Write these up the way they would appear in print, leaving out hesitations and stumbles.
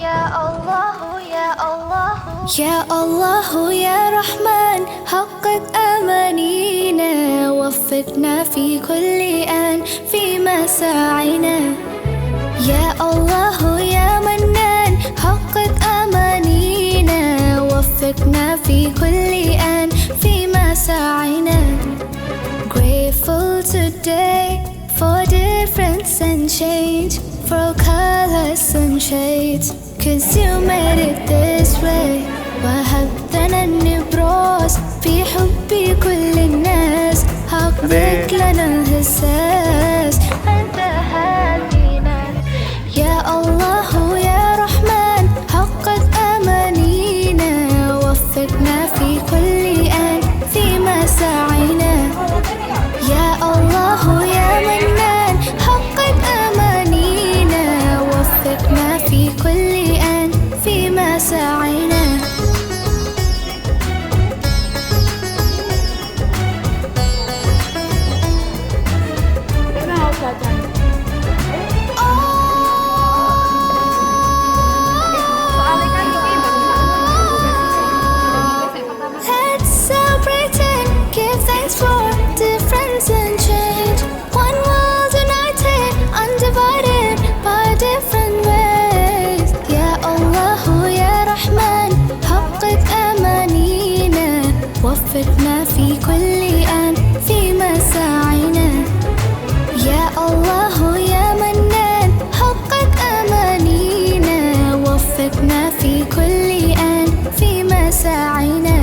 يا الله يا الله يا الله يا رحمن حقق أمانينا، وفقنا في كل آن في مساعينا. يا الله يا منان حقق أمانينا، وفقنا في كل آن في مساعينا. Grateful today for difference and change, for colors and shades, 'cause you made it this way. وهبتنا النبراس في حب كل الناس، حقق لنا الإحساس أنت هادينا. يا الله يا رحمن حقق أمانينا، وفقنا في كل آن في مساعينا. يا الله يا منان حقق أمانينا، وفقنا في كل آن في مساعينا. Let's celebrate and give thanks for difference and change. One world united, undivided by different ways. يا الله يا رحمن حقق أمانينا، وفقنا في كل آن في مساعينا. يا الله يا منان حقق أمانينا، وفقنا في كل آن في مساعينا.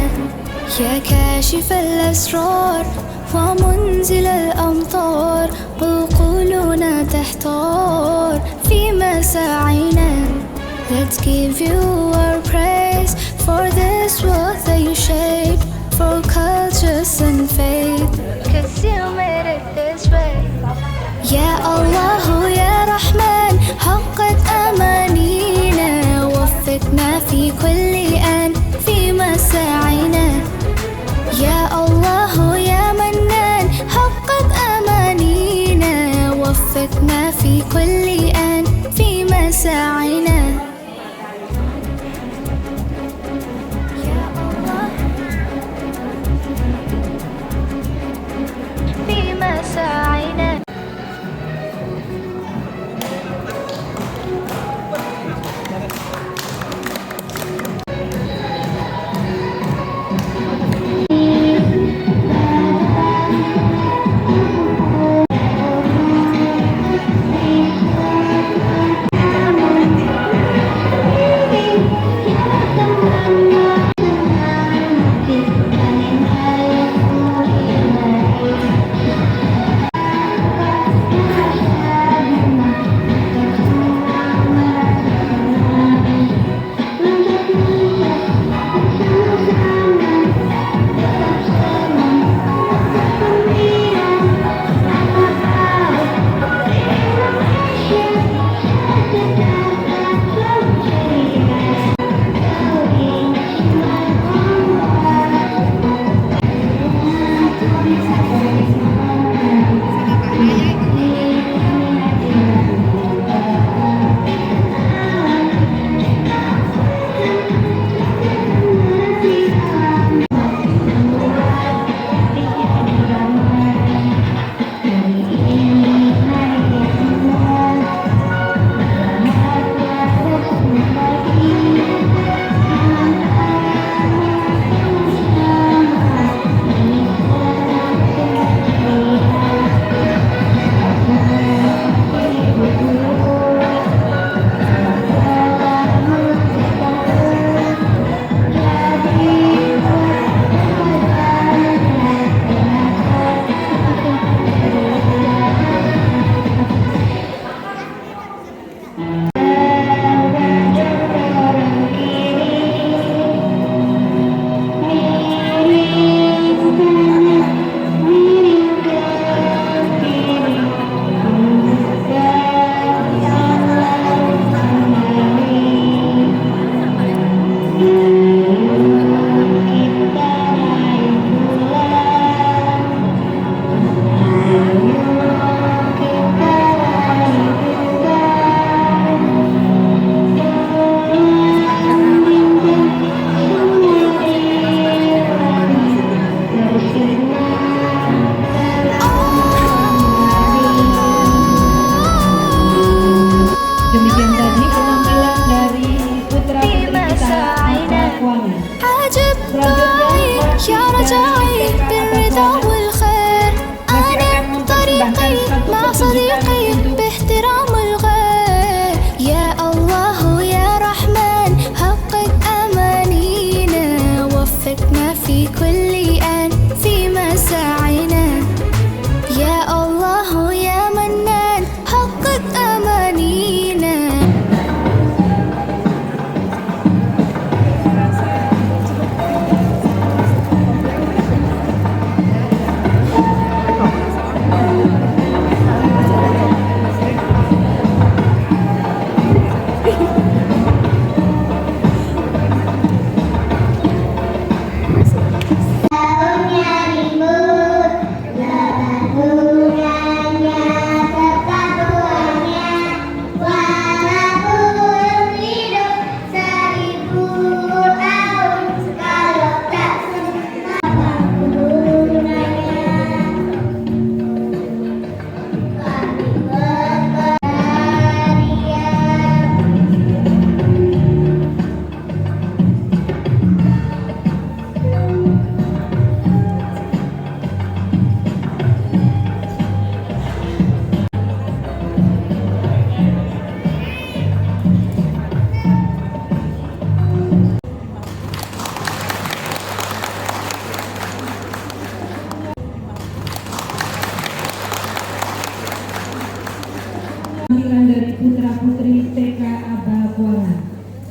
يا كاشف الأسرار ومنزل الأمطار، عقولنا تحتار في مساعينا. Let's give you our praise for this world that you shaped, for cultures and faith, 'cause you made it this way. يا الله يا رحمن حقق أمانينا، وفقنا في كل آن في مساعينا. يا الله يا منان حقق أمانينا، وفقنا في كل آن في مساعينا. يا الله في مساعينا.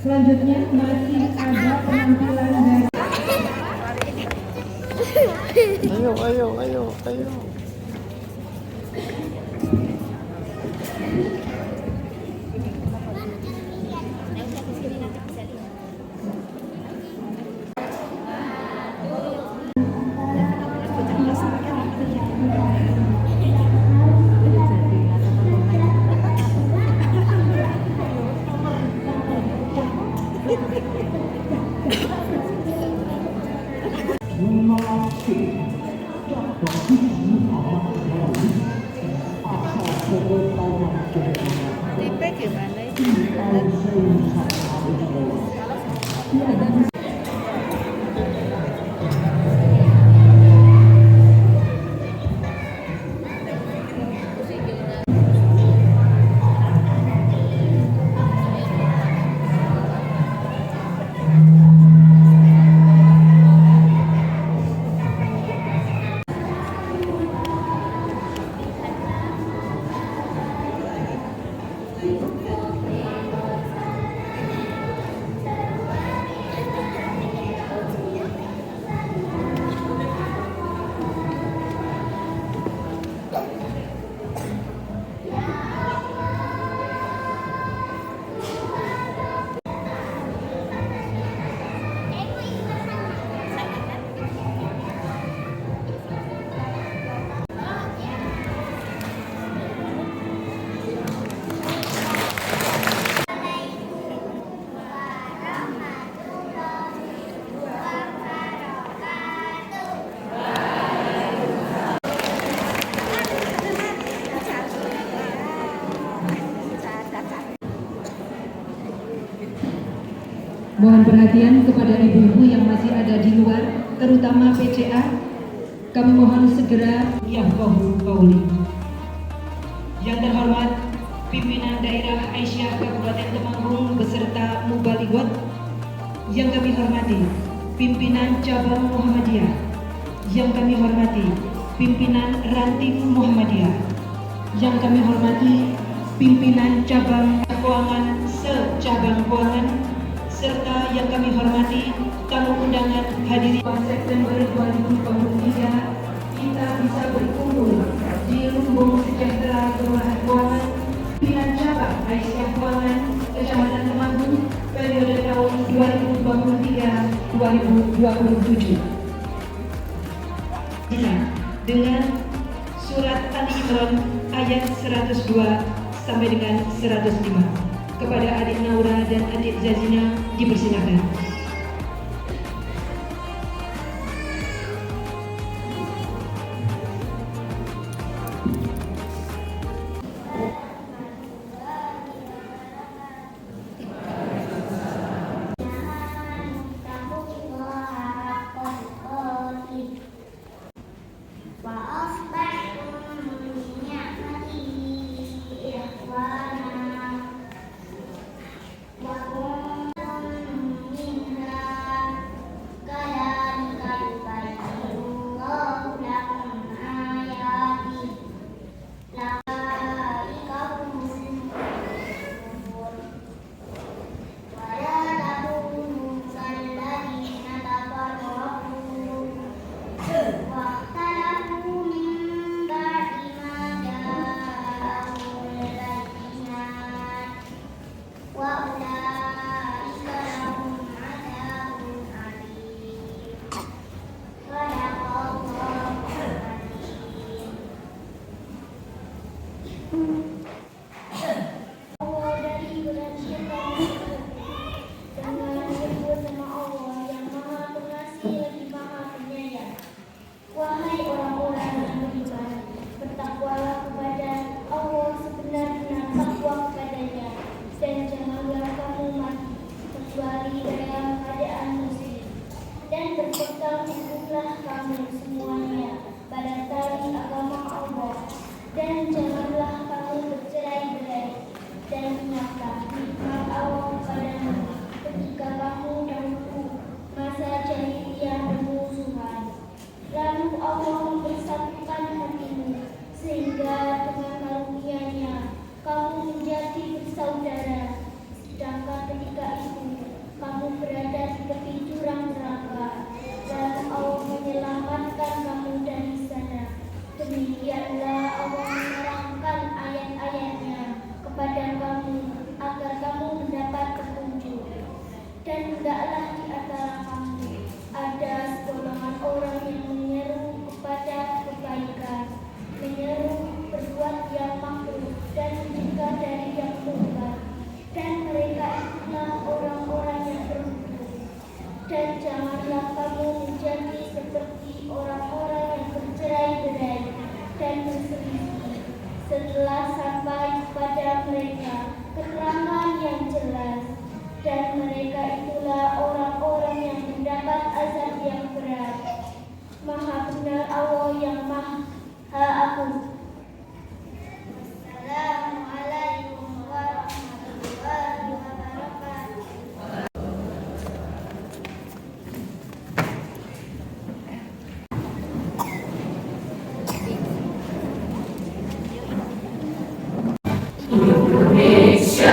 Selanjutnya masih ada penampilan dari Ayo. Tipe gimana itu? Mohon perhatian kepada ibu-ibu yang masih ada di luar, terutama PCA. Kami mohon segera Yahwahu Kauli. Yang terhormat pimpinan daerah Aisyah Kabupaten Temanggung beserta Mubalighot. Yang kami hormati pimpinan cabang Muhammadiyah. Yang kami hormati pimpinan ranting Muhammadiyah. Yang kami hormati pimpinan cabang keuangan secabang keuangan, serta yang kami hormati tamu undangan hadirin. September 2023 kita bisa berkumpul di Lumbung Sejahtera Kelurahan Keuangan, pimpinan cabang Aisyah Keuangan Kecamatan Temanggung periode tahun 2023-2027 dengan surat Ali Imran ayat 102 sampai dengan 105. Kepada adik Naura dan adik Zazina dipersilakan. hendaklah di antara kamu ada segolongan orang yang menyeru kepada kebaikan, menyeru berbuat yang makruh dan mencegah dari yang munkar, dan mereka itulah orang-orang yang beruntung. Dan janganlah kamu menjadi seperti orang-orang yang bercerai-berai dan berselisih setelah sampai kepada mereka keterangan yang jelas, dan mereka itulah orang-orang yang mendapat azab yang berat. Maha benar Allah yang Maha Agung. Assalamualaikum warahmatullahi wabarakatuh. Indonesia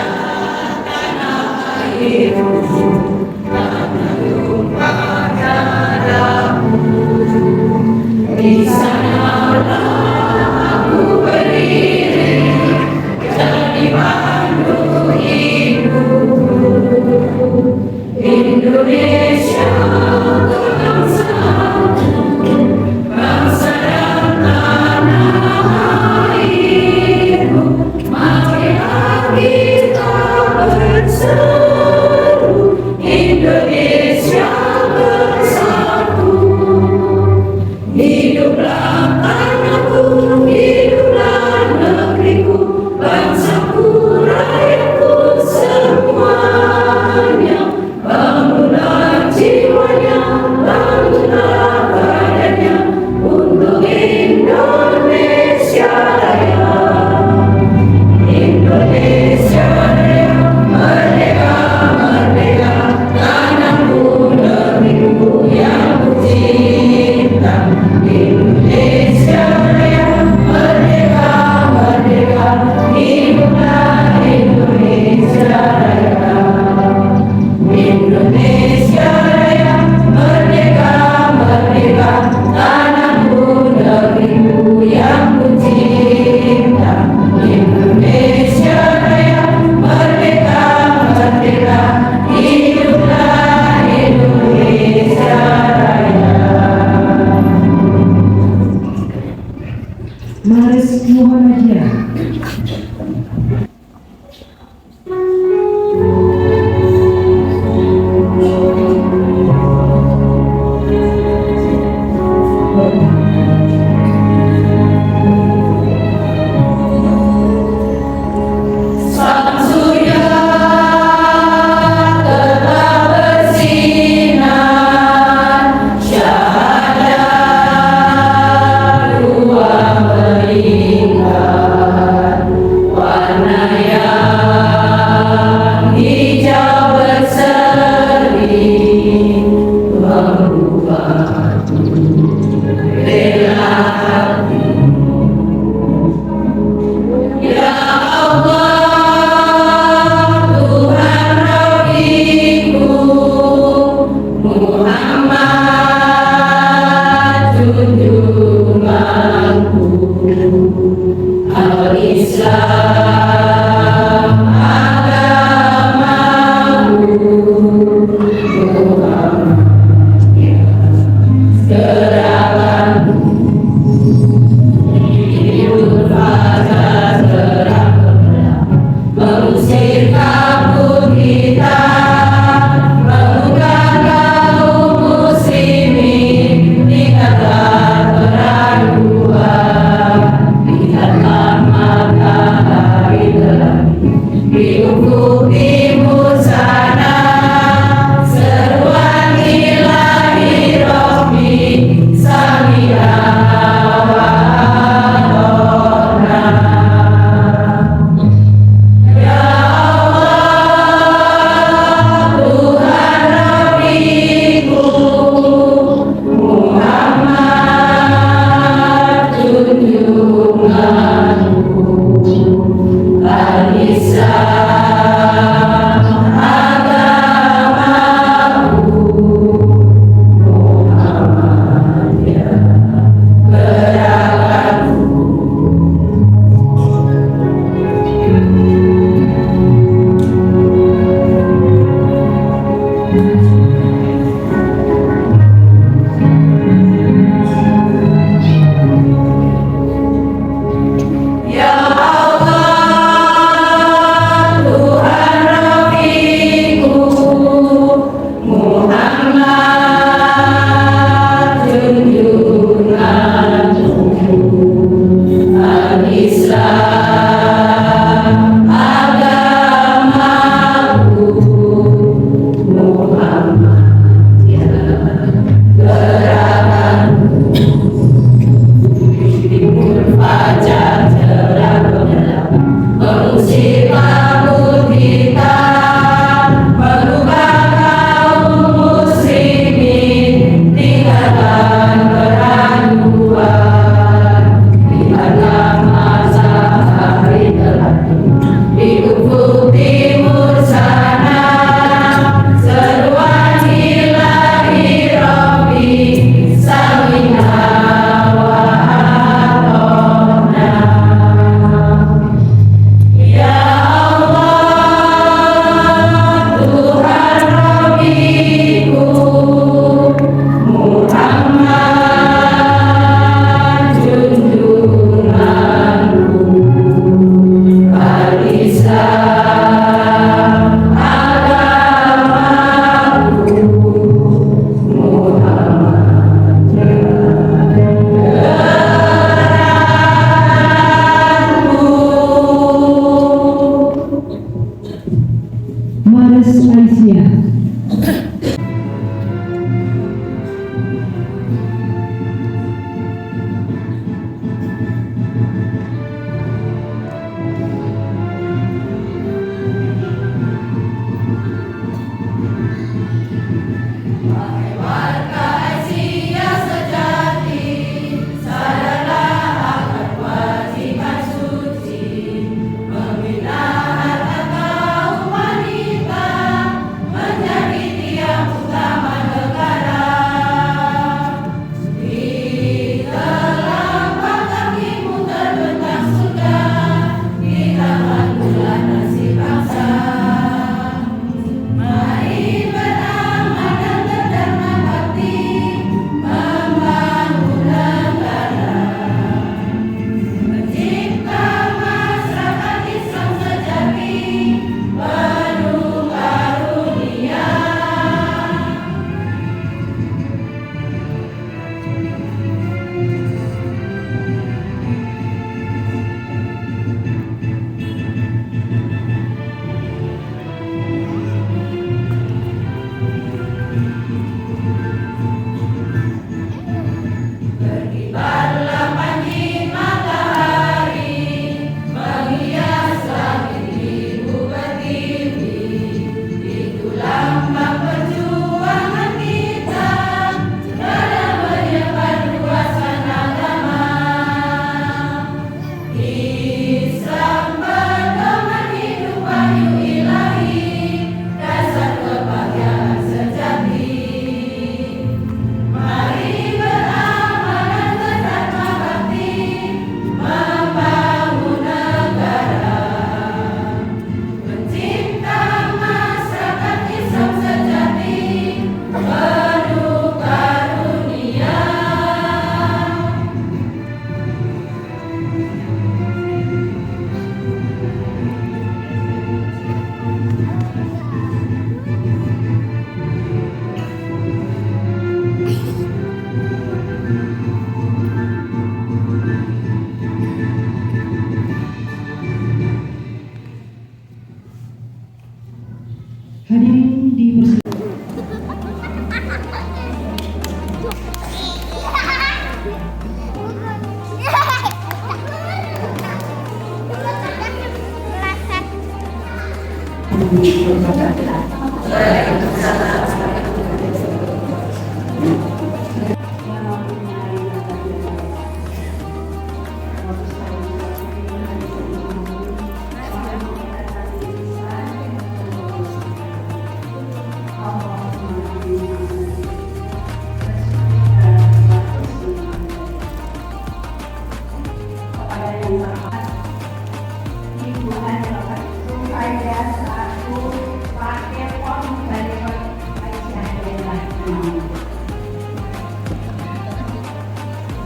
dipersilakan.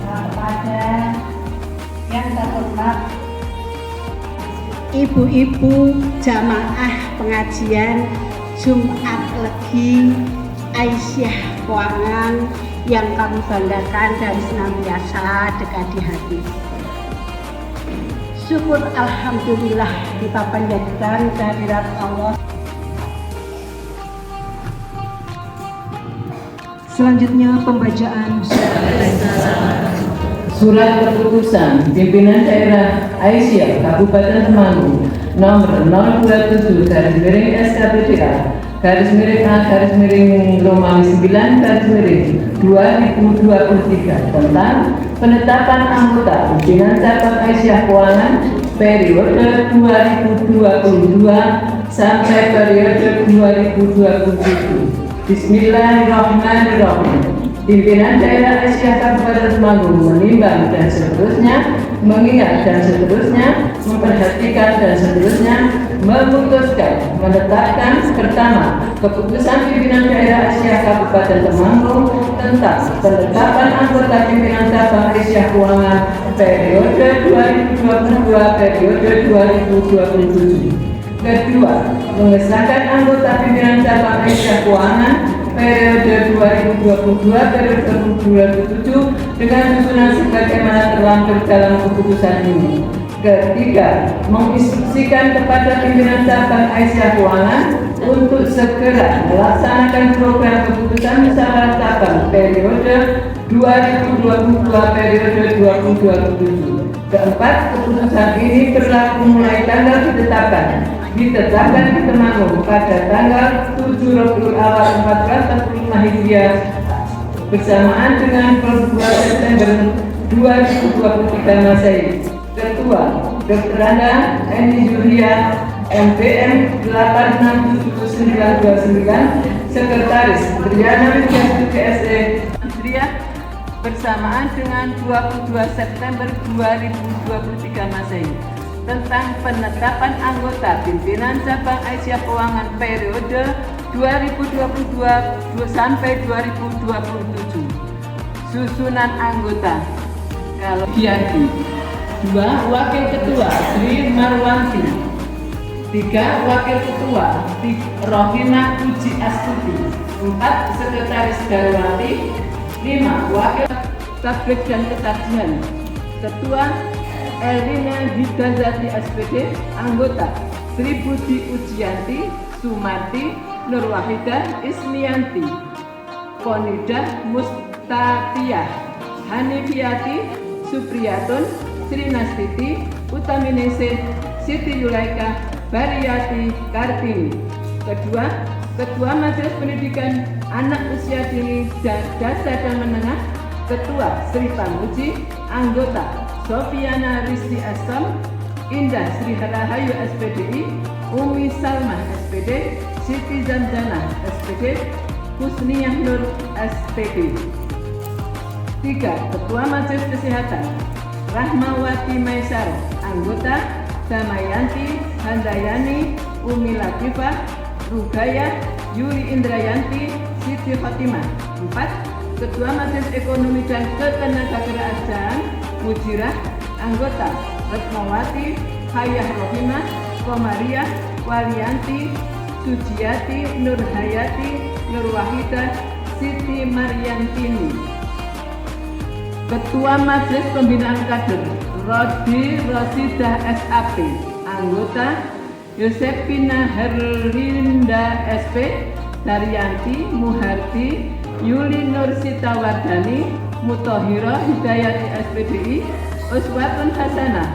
Kepada yang terhormat ibu-ibu jamaah pengajian Jumat Legi Aisyah Keuangan yang kami banggakan dan senantiasa dekat di hati. Syukur alhamdulillah kita panjatkan kehadirat Allah. Selanjutnya pembacaan Surat Keputusan Pimpinan Daerah Aisyah Kabupaten Temanggung nomor 027/SKPDA/Romawi 9/2023 tentang penetapan anggota pimpinan cabang Aisyah Keuangan periode 2022 sampai periode 2027. Bismillahirrahmanirrahim. Pimpinan Daerah Aisyah Kabupaten Temanggung menimbang dan seterusnya, mengingat dan seterusnya, memperhatikan dan seterusnya, memutuskan menetapkan pertama keputusan Pimpinan Daerah Aisyah Kabupaten Temanggung tentang penetapan anggota pimpinan cabang Aisyah Keuangan periode 2022 periode 2027. Kedua, mengesahkan anggota pimpinan cabang Aisyah Keuangan periode 2022 periode 2027 dengan susunan sebagaimana terlampir dalam keputusan ini. Ketiga, menginstruksikan kepada pimpinan cabang Aisyah Keuangan untuk segera melaksanakan program keputusan musyawarah cabang periode 2022 periode 2027. Keempat, keputusan ini berlaku mulai tanggal ditetapkan di Temanggung pada tanggal 7 Rabiul Awal 1445 Hijriah bersamaan dengan 2 September 2023 Masehi. Ketua Dr. Anda Eni Julia MPM 867929, Sekretaris Triana Widya SE Hijriah bersamaan dengan 22 September 2023 Masehi tentang penetapan anggota pimpinan cabang Aisyah Keuangan periode 2022 sampai 2027. Susunan anggota: kalau Dianti, 2 Wakil Ketua Sri Marwanti, 3 Wakil Ketua Rohina Puji Astuti, 4 Sekretaris Darwati, 5 Wakil Tablik dan Ketajian, Ketua Elina Hidazati SPD, anggota Sri Budi Ujianti, Sumarti, Nurwahidah Ismianti, Ponidah Mustafiyah, Hanifiyati, Supriyatun, Sri Nastiti, Utaminese, Siti Yulaika, Bariyati Kartini. Kedua, Ketua Majelis Pendidikan Anak Usia Dini dan Dasar dan Menengah, Ketua Sri Pamuji, anggota Sofiana Rizki Asam, Indah Sri Harahayu SPDI, Umi Salmah SPD, Siti Zamzana SPD, Husniyah Nur SPD. 3. Ketua Majelis Kesehatan Rahmawati Maisar, anggota Damayanti Handayani, Umi Latifah, Rugaya, Yuri Indrayanti, Siti Fatimah. 4. Ketua Majelis Ekonomi dan Ketenagakerjaan Mujirah, anggota Retmawati, Hayah Rohimah, Komariah, Walianti, Sujiati, Nurhayati, Nurwahidah, Siti Maryantini. Ketua Majelis Pembinaan Kader Rodi Rosidah SAP, anggota Yosepina Herlinda SP, Daryanti, Muharti, Yuli Nursita Wardani, Mutahira Hidayati SPDI, Uswatun Hasanah,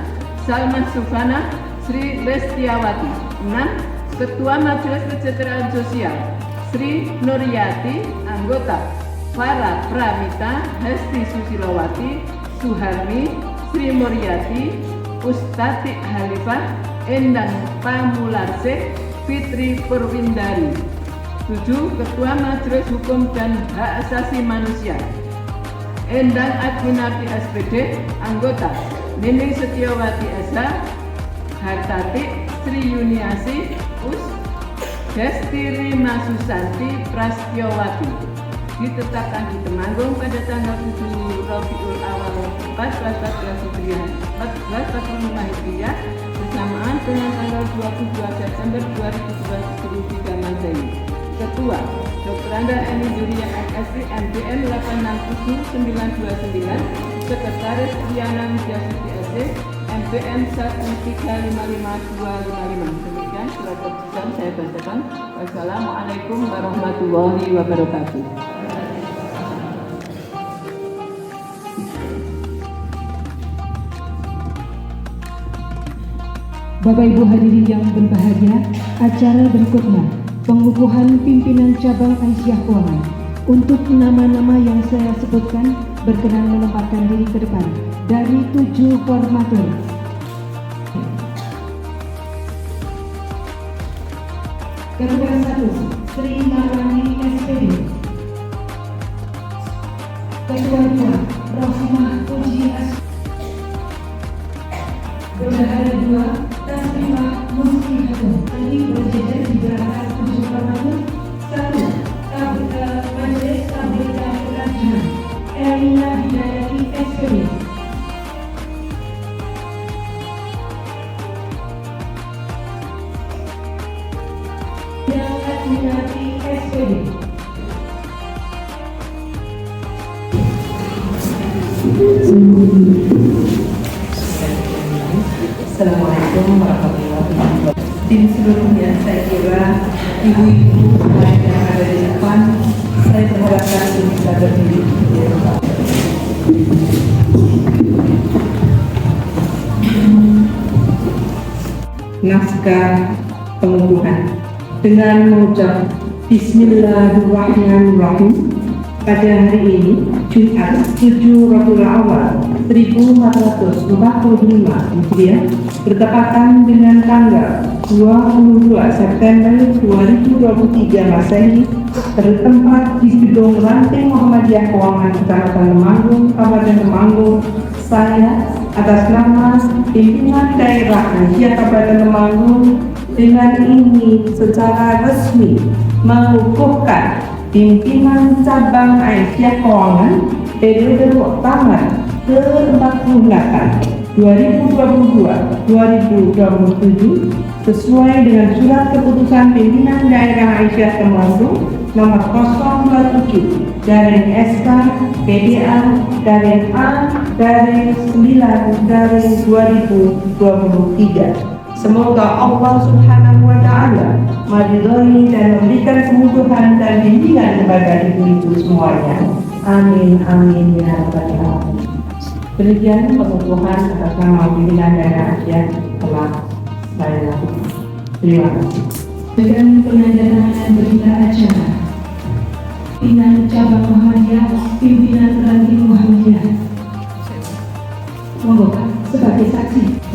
Salman Sufana, Sri Lestiawati. 6. Ketua Majelis Kesejahteraan Sosial, Sri Nuryati, anggota. Farah Pramita, Hesti Susilowati, Suharmi, Sri Muryati, Ustati Halifah, Endang Pamularsik, Fitri Purwindari. 7. Ketua Majelis Hukum dan Hak Asasi Manusia, Endang Adminarti SPD, anggota. Nining Setiawati SH, Hartati, Sri Yuniasi, Us, Destiri Masusanti Prastyowati. Ditetapkan di Temanggung pada tanggal 7 Rabiul Awal 1445 Hijriah bersamaan dengan tanggal 22 September 2023 Masehi. Ketua Dr. Anda Eni Juria MSc MDM 867929, Sekretaris Triana Widyasuti SC MPN 1355255. Demikian surat keputusan saya bacakan. Wassalamualaikum warahmatullahi wabarakatuh. Bapak Ibu hadirin yang berbahagia, acara berikutnya pengukuhan pimpinan cabang Aisyah Keuangan. Untuk nama-nama yang saya sebutkan berkenan menempatkan diri ke depan dari 7 formatur. Ketua 1 Sri Marwani SPD. Ketua 2 Rohimah Puji As. Bendahara 2 Tasbihah Musti Hakim. Ini berjejer di belakang 7 formatur. 1. Majelis Tabligh dan Pengajian, Elina Hidayati SPD. Yang Adminarti SPD. Assalamualaikum warahmatullahi wabarakatuh. Tim seluruhnya, saya kira ibu-ibu semuanya yang ada di depan, saya persilahkan untuk bisa berdiri. Naskah pengukuhan dengan mengucap Bismillahirrahmanirrahim. Pada hari ini, Jumat 7 Rabiul Awal 1445 Hijriah, bertepatan dengan tanggal 22 September 2023 Masehi, bertempat di Gedung Ranting Muhammadiyah Keuangan Kecamatan Temanggung, Kabupaten Temanggung, saya atas nama pimpinan daerah Aisyah Kabupaten Temanggung dengan ini secara resmi mengukuhkan pimpinan cabang Aisyah Keuangan periode Muktamar ke-48 2022-2027 sesuai dengan surat keputusan pimpinan daerah Aisyah Temanggung nomor 027 garing SK PDA garing A garing 9 garing 2023. Semoga Allah Subhanahu wa Ta'ala meridhai dan memberikan kemudahan dan bimbingan kepada ibu-ibu semuanya. Amin amin ya rabbal alamin. Demikian pengukuhan atas nama pimpinan daerah Aisyah telah saya lakukan. Terima kasih. Dengan penandatanganan berita acara pimpinan cabang Muhammadiyah, pimpinan Ranting Muhammadiyah. Monggo Pak sebagai saksi.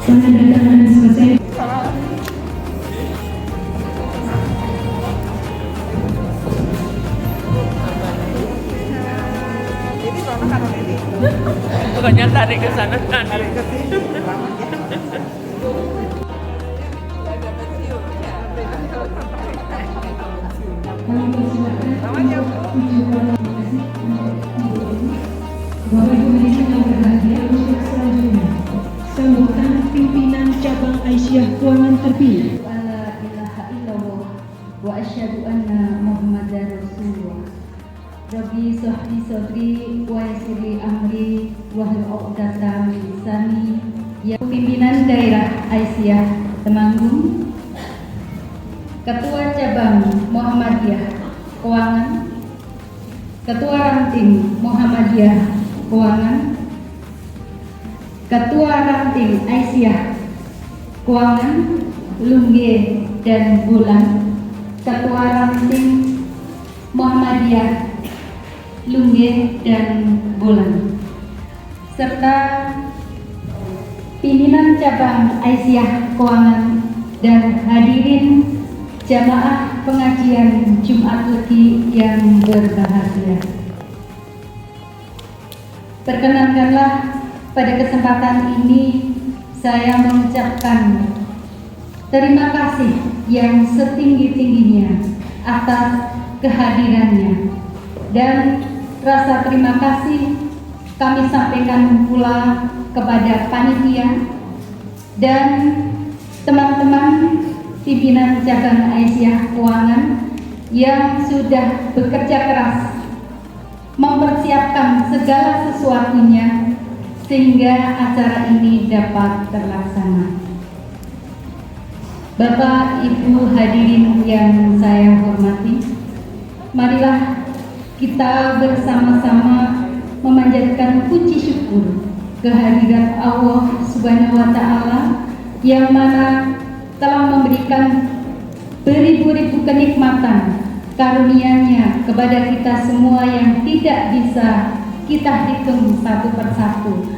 Penandatanganan selesai. Bukannya tarik ke sana, tarik ke sini. Kami persilakan Bapak Ibu hadirin yang berbahagia, untuk selanjutnya sambutan pimpinan cabang Aisyah Keuangan terpilih. La ilaha illallah wa asyhadu anna Muhammadar Rasulullah. Rabbi sahli sadri wa yassirli amri wahlul 'uqdatam min lisani. Ya pimpinan daerah Aisyah Temanggung, Ketua Cabang Muhammadiyah Keuangan, Ketua Ranting Muhammadiyah Keuangan, Ketua Ranting Aisyah Keuangan Lungge dan Bulan, Ketua Ranting Muhammadiyah Lungge dan Bulan, serta pimpinan cabang Aisyah Keuangan dan hadirin jamaah pengajian Jumat Legi yang berbahagia. Perkenankanlah pada kesempatan ini saya mengucapkan terima kasih yang setinggi-tingginya atas kehadirannya, dan rasa terima kasih kami sampaikan pula kepada panitia dan teman-teman pimpinan cabang Aisyah Keuangan yang sudah bekerja keras mempersiapkan segala sesuatunya sehingga acara ini dapat terlaksana. Bapak Ibu hadirin yang saya hormati, marilah kita bersama-sama memanjatkan puji syukur kehadirat Allah Subhanahu wa Ta'ala yang mana telah memberikan beribu-ribu kenikmatan karunia-Nya kepada kita semua yang tidak bisa kita hitung satu persatu,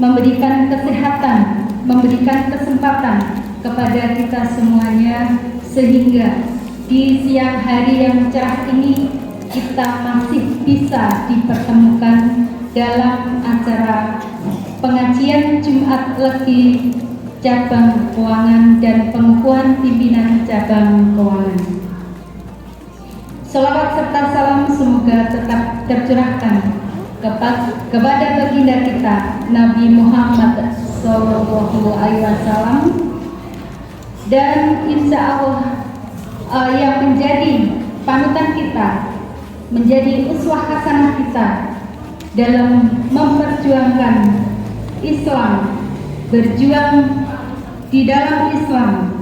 memberikan kesehatan, memberikan kesempatan kepada kita semuanya, sehingga di siang hari yang cerah ini kita masih bisa dipertemukan dalam acara pengajian Jumat Legi cabang keuangan dan pengukuhan pimpinan cabang keuangan. Selawat serta salam semoga tetap tercurahkan kepada baginda kita Nabi Muhammad SAW, dan insya Allah yang menjadi panutan kita, menjadi uswah hasanah kita dalam memperjuangkan Islam, berjuang di dalam Islam.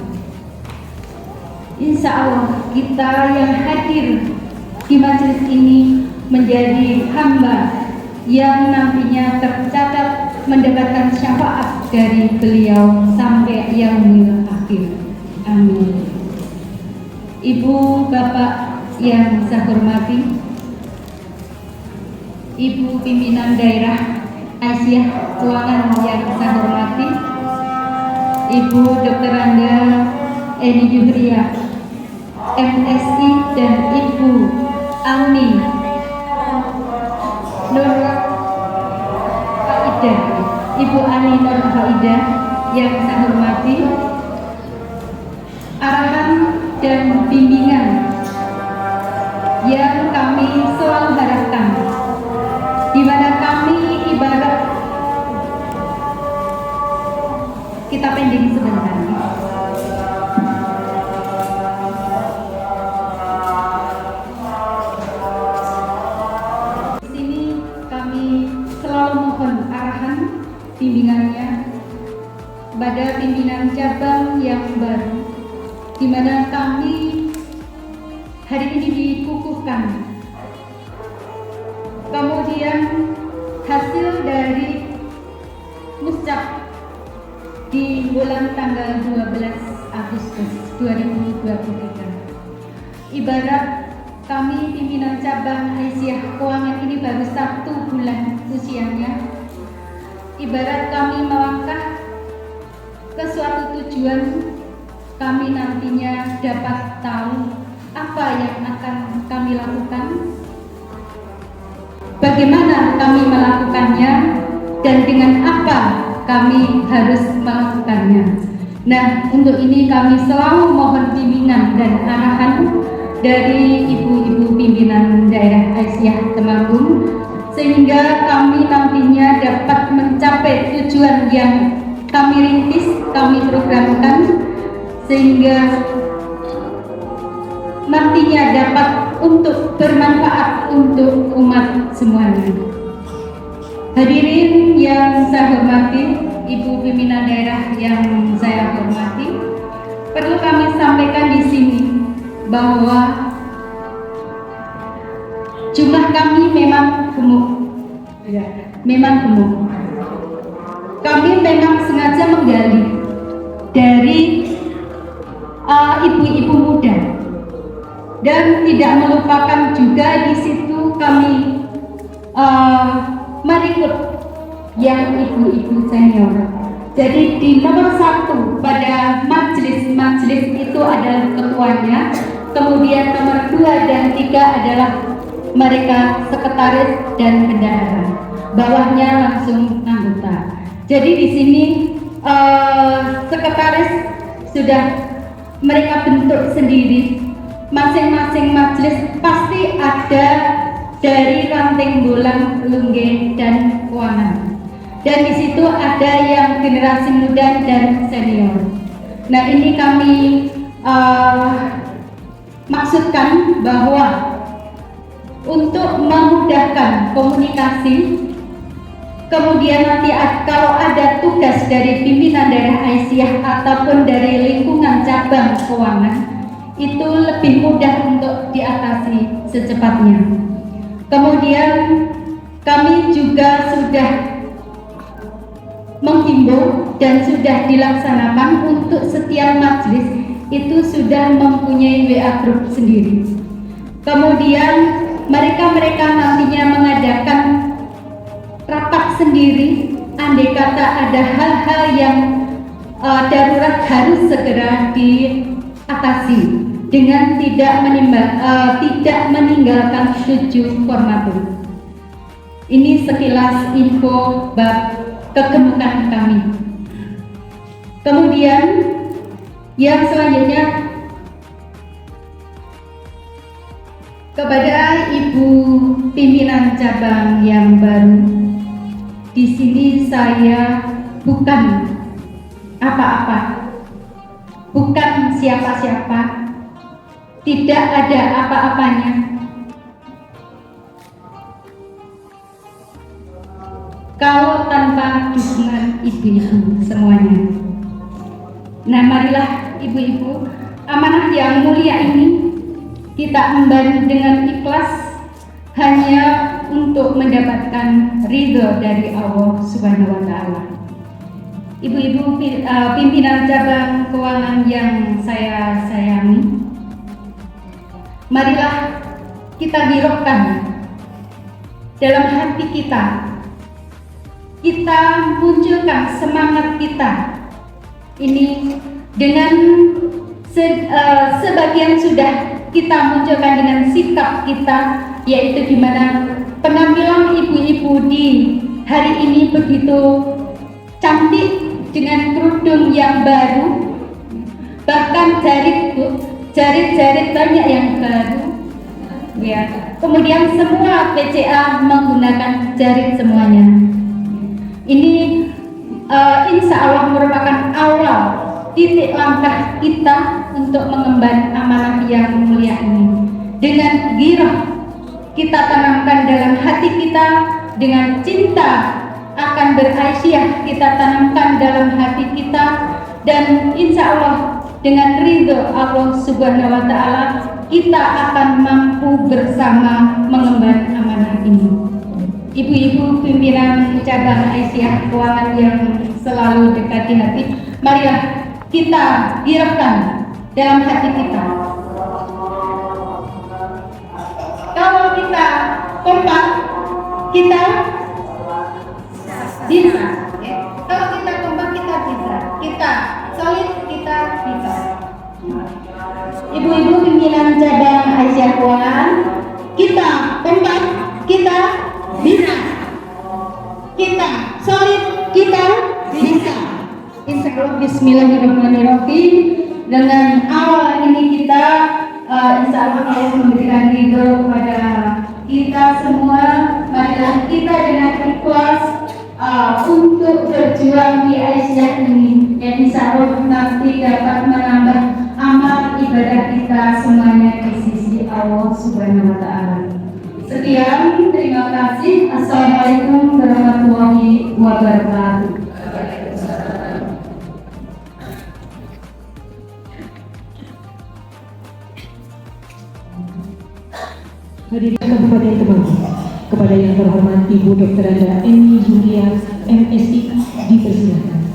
Insya Allah kita yang hadir di majelis ini menjadi hamba yang nantinya tercatat mendapatkan syafaat dari beliau sampai yaumil akhir. Amin. Ibu bapak yang saya hormati, Ibu pimpinan daerah Aisyah Keuangan yang saya hormati, Ibu Dr. Anda Eni Juhriah MSI, dan Ibu Ani Nur Faidah, Ibu Ani Nur Faidah yang saya hormati, arahan dan bimbingan yang kami selalu harapkan, di mana kami ibarat, kita pending sebentar. Di sini kami selalu mohon arahan bimbingannya pada pimpinan cabang yang baru, di mana kami hari ini dikukuhkan. Kemudian hasil dari muscak di bulan tanggal 12 Agustus 2023. Ibarat kami pimpinan cabang Aisyah Keuangan ini baru 1 bulan usianya. Ibarat kami melangkah ke suatu tujuan, kami nantinya dapat tahu apa yang akan kami lakukan, bagaimana kami melakukannya, dan dengan apa kami harus melakukannya. Nah, untuk ini kami selalu mohon bimbingan dan arahan dari ibu-ibu pimpinan daerah Aisyah Temanggung, sehingga kami nantinya dapat mencapai tujuan yang kami rintis, kami programkan, sehingga nantinya dapat untuk bermanfaat untuk umat semuanya. Hadirin yang saya hormati, ibu pimpinan daerah yang saya hormati, perlu kami sampaikan di sini bahwa jumlah kami memang gemuk, Kami memang sengaja menggali dari ibu-ibu muda, dan tidak melupakan juga di situ kami merekrut yang ibu-ibu senior. Jadi di nomor 1 pada majelis itu adalah ketuanya, kemudian nomor 2 dan 3 adalah mereka sekretaris dan bendahara, bawahnya langsung anggota. Jadi di sini sekretaris sudah mereka bentuk sendiri. Masing-masing majelis pasti ada dari ranting bulan, lungge, dan keuangan. Dan di situ ada yang generasi muda dan senior. Nah, ini kami maksudkan bahwa untuk memudahkan komunikasi, kemudian nanti kalau ada tugas dari pimpinan daerah Aisyah ataupun dari lingkungan cabang keuangan, itu lebih mudah untuk diatasi secepatnya. Kemudian kami juga sudah menghimbau dan sudah dilaksanakan untuk setiap majelis itu sudah mempunyai WA group sendiri. Kemudian mereka nantinya mengadakan rapat sendiri andai kata ada hal-hal yang darurat harus segera diatasi dengan tidak meninggalkan 7 formatur. Ini sekilas info bab kegemukan kami. Kemudian yang selanjutnya, kepada ibu pimpinan cabang yang baru, di sini saya bukan apa-apa, bukan siapa-siapa, tidak ada apa-apanya. Kalau tanpa dukungan ibu-ibu semuanya. Nah, marilah ibu-ibu, amanah yang mulia ini kita emban dengan ikhlas hanya untuk mendapatkan ridho dari Allah Subhanahu wa Ta'ala. Ibu-ibu pimpinan cabang keuangan yang saya sayangi, marilah kita girohkan dalam hati kita munculkan semangat kita ini dengan sebagian sudah kita munculkan dengan sikap kita, yaitu di mana penampilan ibu-ibu di hari ini begitu cantik dengan kerudung yang baru, bahkan jarit banyak yang baru, ya. Kemudian semua PCA menggunakan jarit semuanya. Ini insya Allah merupakan awal titik langkah kita untuk mengemban amanah yang mulia ini. Dengan giroh kita tanamkan dalam hati kita, dengan cinta akan beraisyah kita tanamkan dalam hati kita, dan insya Allah dengan ridho Allah Subhanahu wa Ta'ala kita akan mampu bersama mengemban amanah ini. Ibu-ibu pimpinan cabang Aisyah Keuangan yang selalu dekat di hati, marilah kita girohkan dalam hati kita. Kalau kita kompak, kita bisa. Kalau kita kompak, kita bisa. Kita solid, kita bisa. Ibu-ibu pimpinan cabang Aisyah Keuangan, kita kompak, kita bisa. Kita solid, kita bisa. Insya Allah, bismillahirrahmanirrahim. Dengan awal ini kita insya Allah Allah memberikan ridho kepada kita semua. Marilah kita dengan ikhlas untuk berjuang di Aisyah ini, yang insya Allah nanti dapat menambah amal ibadah kita semuanya di sisi Allah Subhanahu wa Ta'ala. Sekian, terima kasih. Assalamualaikum warahmatullahi wabarakatuh. Hadirin Kabupaten Temanggung, kepada yang terhormat Ibu Dr. Anda Eni Julia MSI dipersilakan.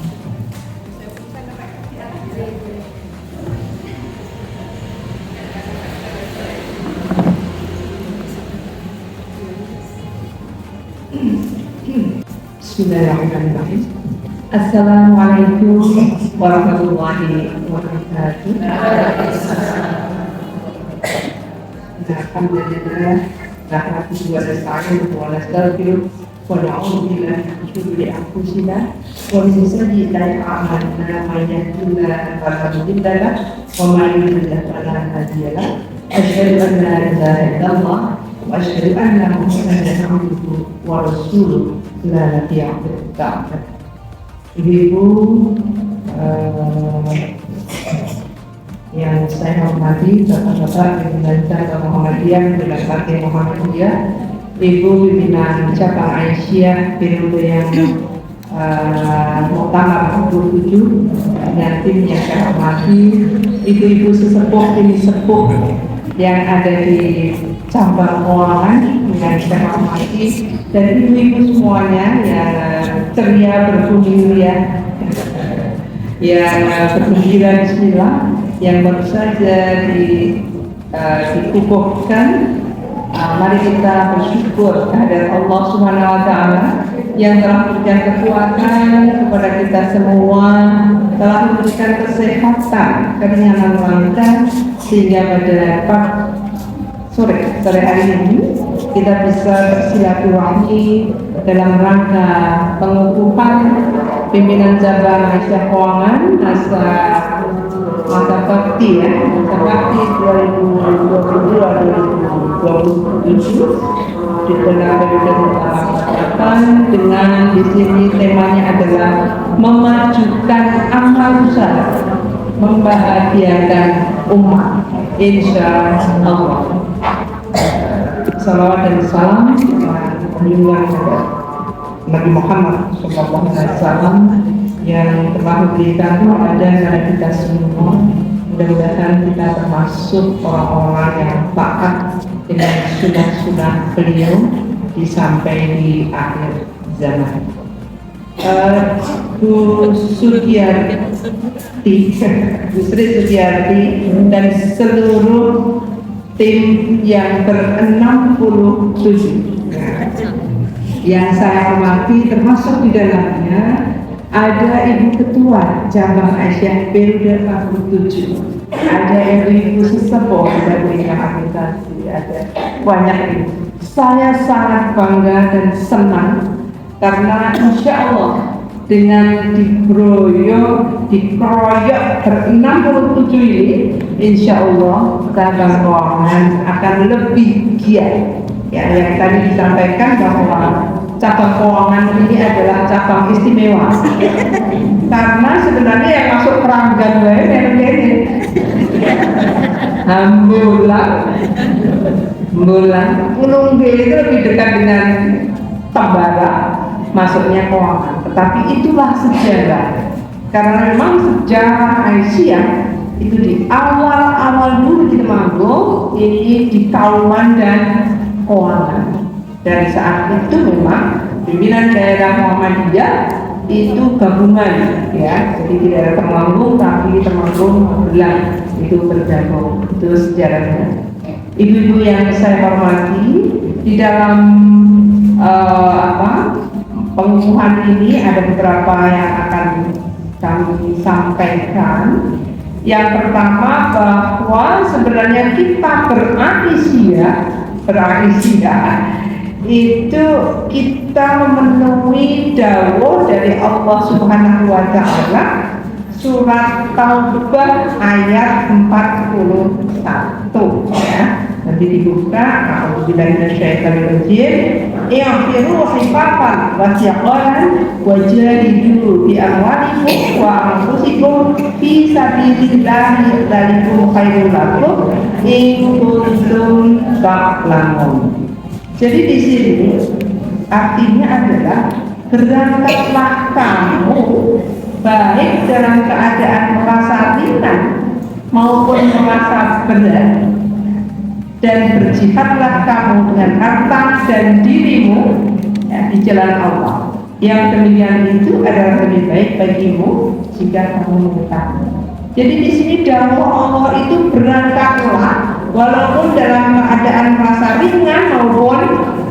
Bismillahirrahmanirrahim. Assalamualaikum warahmatullahi wabarakatuh. Alhamdulillah, nahmaduhu wa nasta'inuhu wa nastaghfiruh wa na'udzu billahi min shururi anfusina wa min sayyi'ati a'malina may yahdihillahu fala mudilla lahu wa may yudlil fala hadiya lahu. Asyhadu an la ilaha illallah wa asyhadu anna Muhammadan abduhu wa rasuluh la nabiyya ba'dahu. Ibu-ibu yang saya hormati, bapak-bapak pimpinan cabang Muhammadiyah, pimpinan partai Muhammadiyah, ibu pimpinan cabang Aisyah periode yang Muktamar 27, dan tim yang saya hormati, ibu-ibu sesepuh, tim sepuh yang ada di cabang keuangan yang saya hormati, dan ibu-ibu semuanya yang ceria bergembira, yang bergembira bismillah, yang baru saja dikukuhkan. Mari kita bersyukur kehadirat Allah Subhanahu wa Ta'ala yang telah memberikan kekuatan kepada kita semua, telah memberikan kesehatan, keringanan langkah, sehingga pada sore hari ini kita bisa bersilaturahmi dalam rangka pengukuhan pimpinan cabang Aisyah Keuangan masa bakti 2022-2027 di tengah periode Muktamar dengan di sini temanya adalah memajukan amal usaha, membahagiakan umat, insya Allah. Salawat dan salam menunjukkan Nabi Muhammad SAW yang telah memberikan kepada kita semua. Mudah-mudahan kita termasuk orang-orang yang taat dengan sunnah-sunnah beliau sampai di akhir zaman. Bu Sri Sugiyarti dan seluruh tim yang ber-67 yang saya hormati, termasuk di dalamnya ada Ibu Ketua Cabang Aisyah periode 47, ada ibu-ibu sesepuh dari bidang administrasi, ada banyak ibu. Saya sangat bangga dan senang karena insya Allah dengan dikeroyok ber-67 ini, insya Allah cabang keuangan akan lebih giat. Ya, yang tadi disampaikan bahwa cabang keuangan ini adalah cabang istimewa karena sebenarnya yang masuk peranggan ini bulan Gunung B itu lebih dekat dengan Tembara, masuknya keuangan. Tetapi itulah sejarah, karena memang sejarah Aisyah itu di awal dulu di Temanggung ini di Kauman dan keuangan. Dari saat itu memang pimpinan daerah Muhammadiyah itu gabungan, ya, jadi tidak ada Temanggung, tapi Temanggung Belang itu bergabung. Itu sejarahnya. Ibu-ibu yang saya hormati, di dalam pengukuhan ini ada beberapa yang akan kami sampaikan. Yang pertama bahwa sebenarnya kita beraisyah itu kita memenuhi dawuh dari Allah Subhanahu wa Ta'ala surat Taubah ayat 41 ya. Nanti dibuka, a'udzubillahi minasyaitonirrajim. I'firu khifafan wa thiqalan wajahidu bi amwalikum wa anfusikum fi sabilillahi dzalikum khairul lakum in kuntum ta'lamun. Jadi di sini artinya adalah berangkatlah kamu baik dalam keadaan merasa ringan maupun merasa berat, dan berjihadlah kamu dengan harta dan dirimu ya, di jalan Allah. Yang demikian itu adalah lebih baik bagimu jika kamu mengetahui. Jadi di sini dawuh Allah itu berangkatlah walaupun dalam keadaan merasa ringan maupun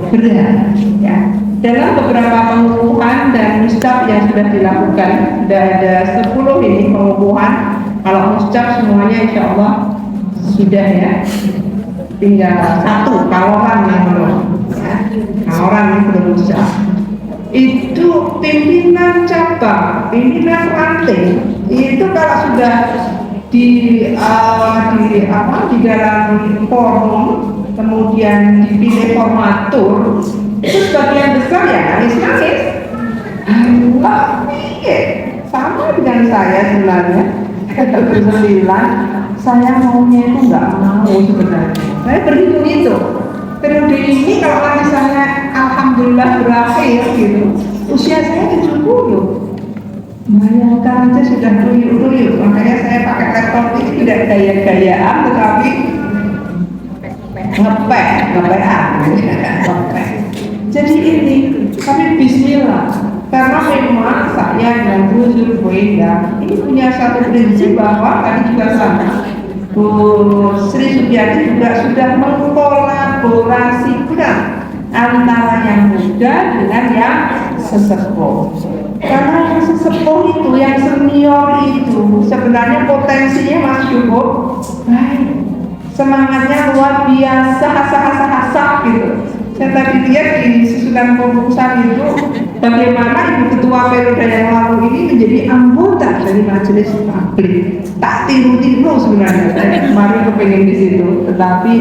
berat ya. Dalam beberapa pengukuhan dan mustaq yang sudah dilakukan, ada 10 ini pengukuhan. Kalau mustaq semuanya insya Allah sudah ya, tinggal 1 kawaran yang belum ya. Kawaran yang belum mustaq itu pimpinan cabang, pimpinan ranting itu kalau sudah di dalam forum kemudian dipilih formatur, itu sebagian besar ya nangis-nangis. Allah, sama dengan saya sebenarnya. Saya maunya itu nggak mau sebenarnya. Saya berhitung itu. Periode ini kalau nanti saya alhamdulillah berakhir gitu, usia saya 70. Bayangkan aja sudah tuyuk-tuyuk. Makanya saya pakai laptop ini tidak gaya-gayaan, tetapi ngepek. Jadi ini, tapi bismillah, karena memang saya dan Bu Zulfuida ini punya satu prinsip bahwa tadi juga sama, Bu Sri Subyati juga sudah mengkolaborasikan antara yang muda dengan yang sesepuh. Karena yang sesepuh itu, yang senior itu sebenarnya potensinya masih cukup baik, semangatnya luar biasa, hasah gitu. Saya tadi lihat di susunan keputusan itu bagaimana Ibu Ketua periode yang lalu ini menjadi anggota dari majelis taklim. Tak tiru-tiru sebenarnya, saya kemarin kepengen di situ, tetapi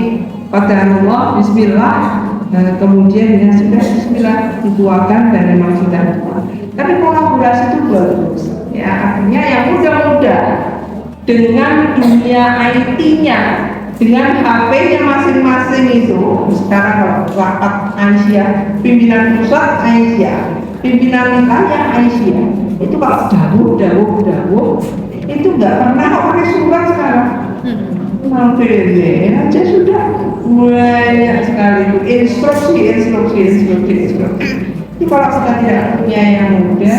pada Allah, Bismillah, kemudian ya sudah Bismillah dituakan dan memang sudah dituakan. Tapi kolaborasi itu bagus, ya artinya yang muda-muda dengan dunia IT-nya, dengan HP-nya masing-masing itu. Sekarang kalau rapat Aisyah, pimpinan pusat Aisyah, pimpinan wilayah Aisyah, itu kalau dawuh itu nggak pernah pakai surat sekarang. Sampai aja sudah banyak sekali instruksi. Jadi kalau kita tidak punya yang muda,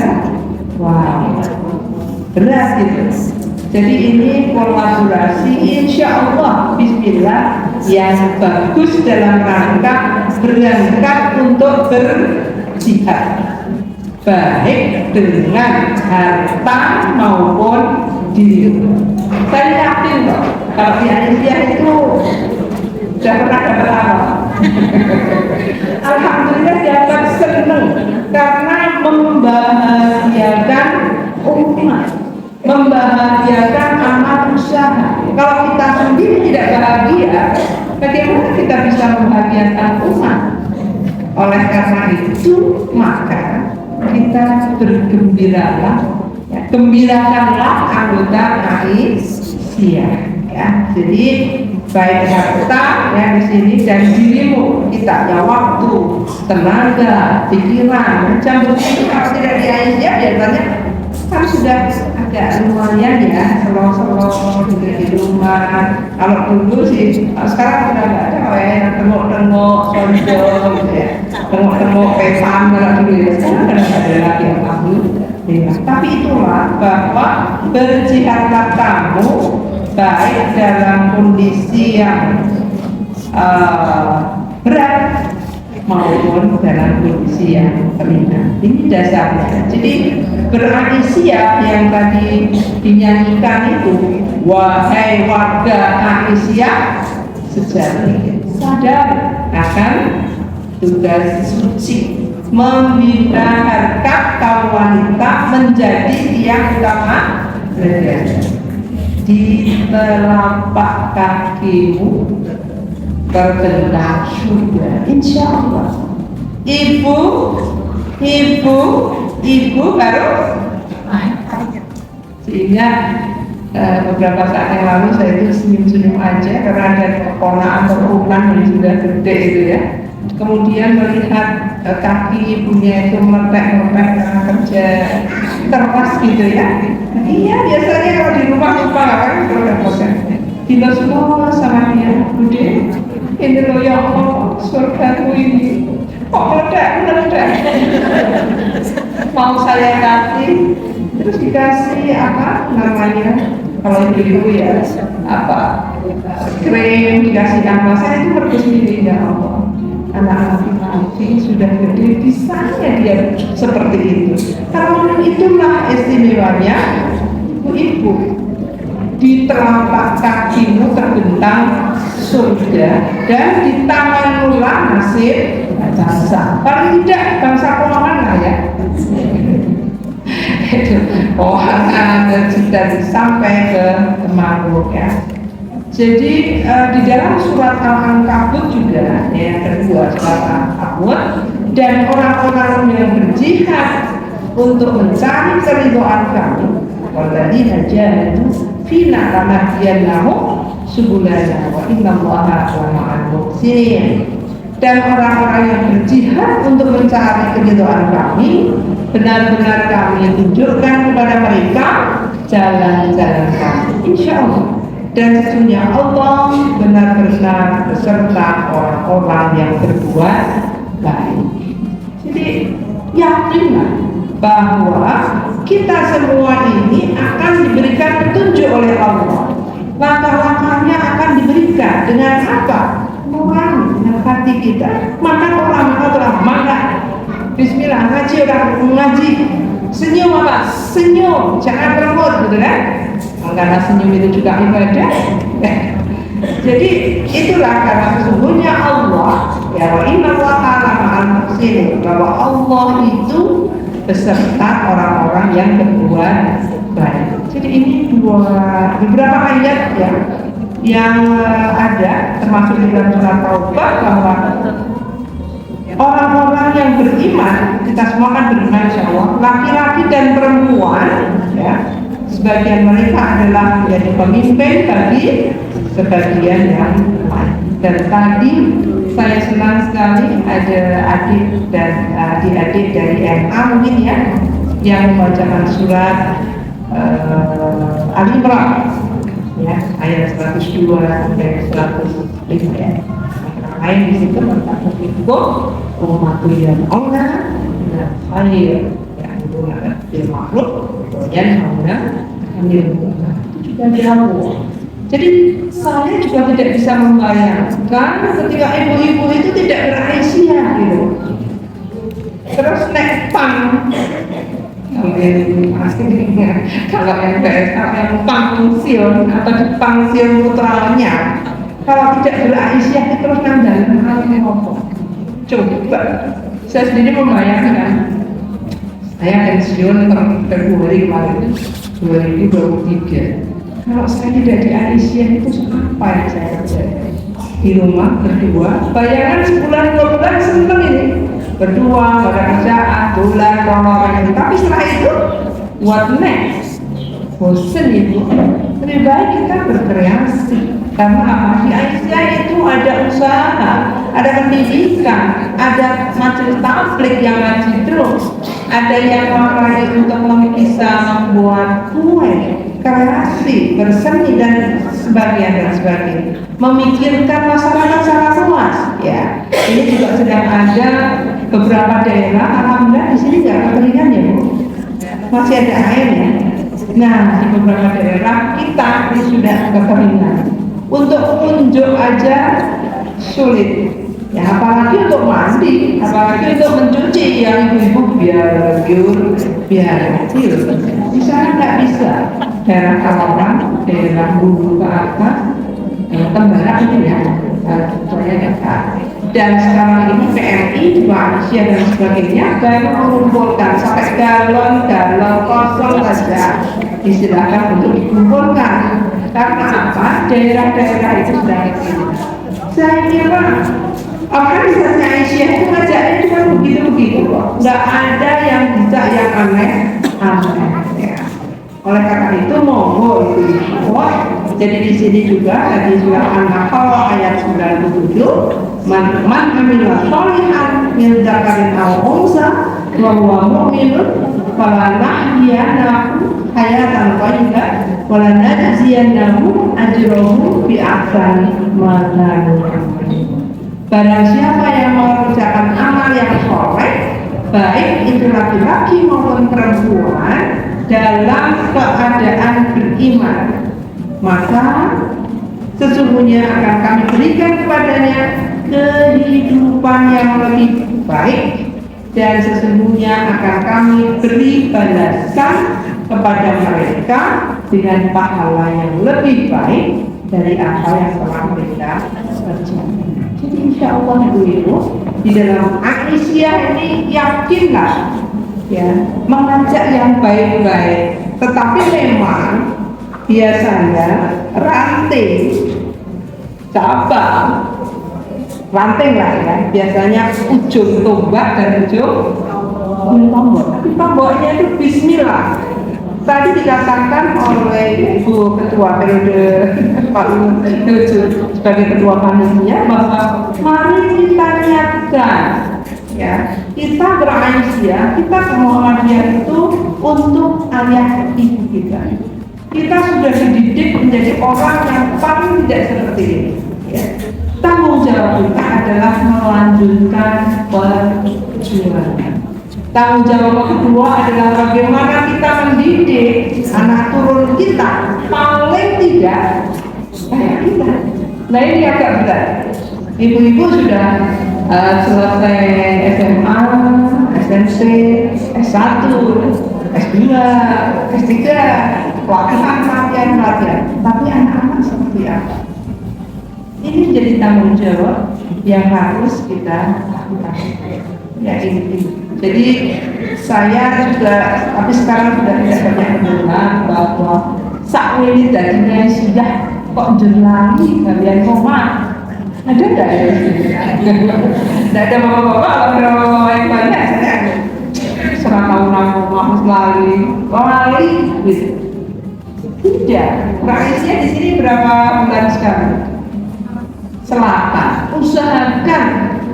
wow, berat gitu. Jadi ini kolaborasi insya Allah Bismillah yang bagus dalam rangka berangkat untuk berjihad, baik dengan harta maupun diri. Saya yakin kok kalau di Aisyah itu sudah pernah dapat apa? Alhamdulillah dapat senang karena membahagiakan umat, membahagiakan amal usaha. Kalau kita sendiri tidak bahagia, bagaimana kita bisa membahagiakan umat? Oleh karena itu maka kita bergembiralah, ya, gembirakanlah anggota Aisyah, ya. Jadi baik harta ya di sini dan dirimu, kita ya waktu, tenaga, pikiran, macam begitu. Kalau tidak di Aisyah biasanya kan sudah agak lumayan ya, selong-selong juga di rumah. Kalau dulu sih, sekarang sudah nggak ada kayak yang tengok-tengok sombong gitu ya, tengok-tengok pesan kalau dulu ya. Sekarang nggak ada lagi yang kamu. Tapi itulah bahwa berjihadlah kamu baik dalam kondisi yang berat maupun dalam kondisi yang ringan. Ini dasarnya. Jadi beraisyah yang tadi dinyanyikan itu, wahai warga Aisyah sejati, sadar akan tugas suci membina harkat kaum wanita menjadi tiang utama Di telapak kakimu terbentang surga, insya Allah. Ibu baru sehingga beberapa saat yang lalu saya itu senyum-senyum aja karena ada keponakan terulang yang sudah gede itu ya. Kemudian melihat kaki ibunya itu meletek-meletek karena kerja keras gitu ya. Iya, biasanya kalau di rumah lupa kan kalau dilos-los sama dia, Bude, ini loh ya Allah, surgaku ini kok meledak. Mau saya kasih, terus dikasih apa namanya? Kalau ibu ya apa krim, dikasih apa? Saya itu berdiri ya Allah. Anak-anak nanti sudah gede, bisanya dia seperti itu. Karena itulah istimewanya ibu. Di telapak kakimu terbentang surga dan di tanganmu lah nasib bangsa. Paling tidak bangsa mana ya? Sudah sampai ke Maroko ya. Jadi di dalam surat Al-Ankabut juga yang kedua surat Al-Ankabut, dan orang-orang yang berjihad untuk mencari keridhaan kami, walladzina jahadu fina lanahdiyannahum subulana wa innallaha lama'al muhsinin. Dan orang-orang yang berjihad untuk mencari keridhaan kami, benar-benar kami tunjukkan kepada mereka jalan-jalan kami, insya Allah. Dan sesungguhnya Allah benar-benar beserta orang-orang yang berbuat baik. Jadi yakinlah bahwa kita semua ini akan diberikan petunjuk oleh Allah. Langkah-langkahnya akan diberikan dengan apa? Nurani dengan hati kita. Makan orang, Bismillah, ngaji orang ngaji. Senyum apa? Senyum, jangan beremut, gitu kan? Karena senyum itu juga ibadah. Jadi itulah karena sesungguhnya Allah ya wa innallaha ma'al muhsinin, bahwa Allah itu beserta orang-orang yang berbuat baik. Jadi ini beberapa ayat ya yang ada termasuk di dalam surat Taubah bahwa orang-orang yang beriman, kita semua kan beriman insya Allah, laki-laki dan perempuan ya, sebagian mereka adalah menjadi pemimpin bagi sebagian yang lain. Dan tadi saya senang sekali ada adik dan adik-adik dari MA mungkin ya yang membacakan surat Al-Imran ya, ayat 102 sampai 105 ya. Lain di situ tentang hukum umatnya Allah dan khair yang itu ada makhluk dan Allah itu juga dilakukan. Jadi saya juga tidak bisa membayangkan ketika ibu-ibu itu tidak beraisyah gitu. Terus naik pang, kalau yang pangsion atau di pangsion putranya, kalau tidak beraisyah itu terus nandalin halnya apa? Coba saya sendiri membayangkan, saya pensiun Februari kemarin 2023. Kalau saya tidak di Aisyah itu apa yang saya kerjakan? Di rumah berdua, bayangan sebulan 2 bulan seneng ini berdua, gak ada kerjaan, bulan, orang-orang itu. Tapi setelah itu, what next? Bosen ibu. Lebih baik kita berkreasi. Karena apa? Di Aisyah itu ada usaha, ada pendidikan, ada majelis tabligh yang ngaji terus, ada yang melayani untuk bisa membuat kue, kreasi, berseni dan sebagainya, memikirkan masyarakat secara luas. Ya, ini juga sedang ada beberapa daerah. Alhamdulillah di sini nggak kekeringan ya Bu, masih ada air ya. Nah, di beberapa daerah kita ini sudah kekeringan. Untuk unjuk aja sulit. Ya, apalagi untuk mandi, apalagi untuk mencuci yang ibu-ibu biar kecil. Di sana nggak bisa. Daerah Kawawan, daerah Bulu ke atas, Tembara ini ya, saya dekat. Dan sekarang ini PMI, Malaysia dan sebagainya baru mengumpulkan sampai galon kosong saja disilakan untuk dikumpulkan. Karena apa? Daerah-daerah itu sudah kecil. Saya kira organisasi Aisyah itu ngajaknya cuma begitu-begitu kok. Nggak ada yang bisa yang aneh. Ya. Oleh karena itu monggo itu dibuat. Jadi di sini juga tadi surah An-Nahl ayat 97, man amila sholihan min dzakarin aw unsa wa huwa mu'minun falanahyiyannahu hayatan thayyibah wa lanajziyannahum ajrahum bi ahsani ma kanu ya'malun. Barang siapa yang mengerjakan amal yang soleh, baik itu laki-laki maupun perempuan, dalam keadaan beriman, maka sesungguhnya akan kami berikan kepadanya kehidupan yang lebih baik, dan sesungguhnya akan kami beri balasan kepada mereka dengan pahala yang lebih baik dari apa yang telah mereka kerjakan. Jadi insya Allah Ibu, di dalam Aisyah ini yakinlah ya, mengajak yang baik-baik, tetapi memang biasanya ranting cabang ranting lah ya, biasanya ujung tombak dan ujung tombak, tapi tombaknya itu bismillah. Tadi dikatakan oleh Ibu Ketua periode Pak Lucu sebagai Ketua Panitia bahwa mari kita niatkan ya, kita beraisyah, kita kemuliaan itu untuk ayah ibu kita. Kita sudah dididik menjadi orang yang paling tidak seperti ini ya. Tanggung jawab kita adalah melanjutkan perjuangan. Tanggung jawab kedua adalah bagaimana kita mendidik anak turun kita paling tidak kayak kita. Nah ini agak berat. Ibu-ibu sudah selesai SMA, SMP, S1, S2, S3, pelatihan. Tapi anak-anak seperti apa? Ini menjadi tanggung jawab yang harus kita lakukan. Ya ini. Jadi saya juga, tapi sekarang sudah tidak banyak mendengar bahwa sakwini darinya sudah kok jelali kalian koma. Ada nggak ya? Tidak ada bapak-bapak, kalau yang banyak saya serah tahu nama Mas lali gitu. Tidak. Raisnya di sini berapa bulan sekali? Selatan. Usahakan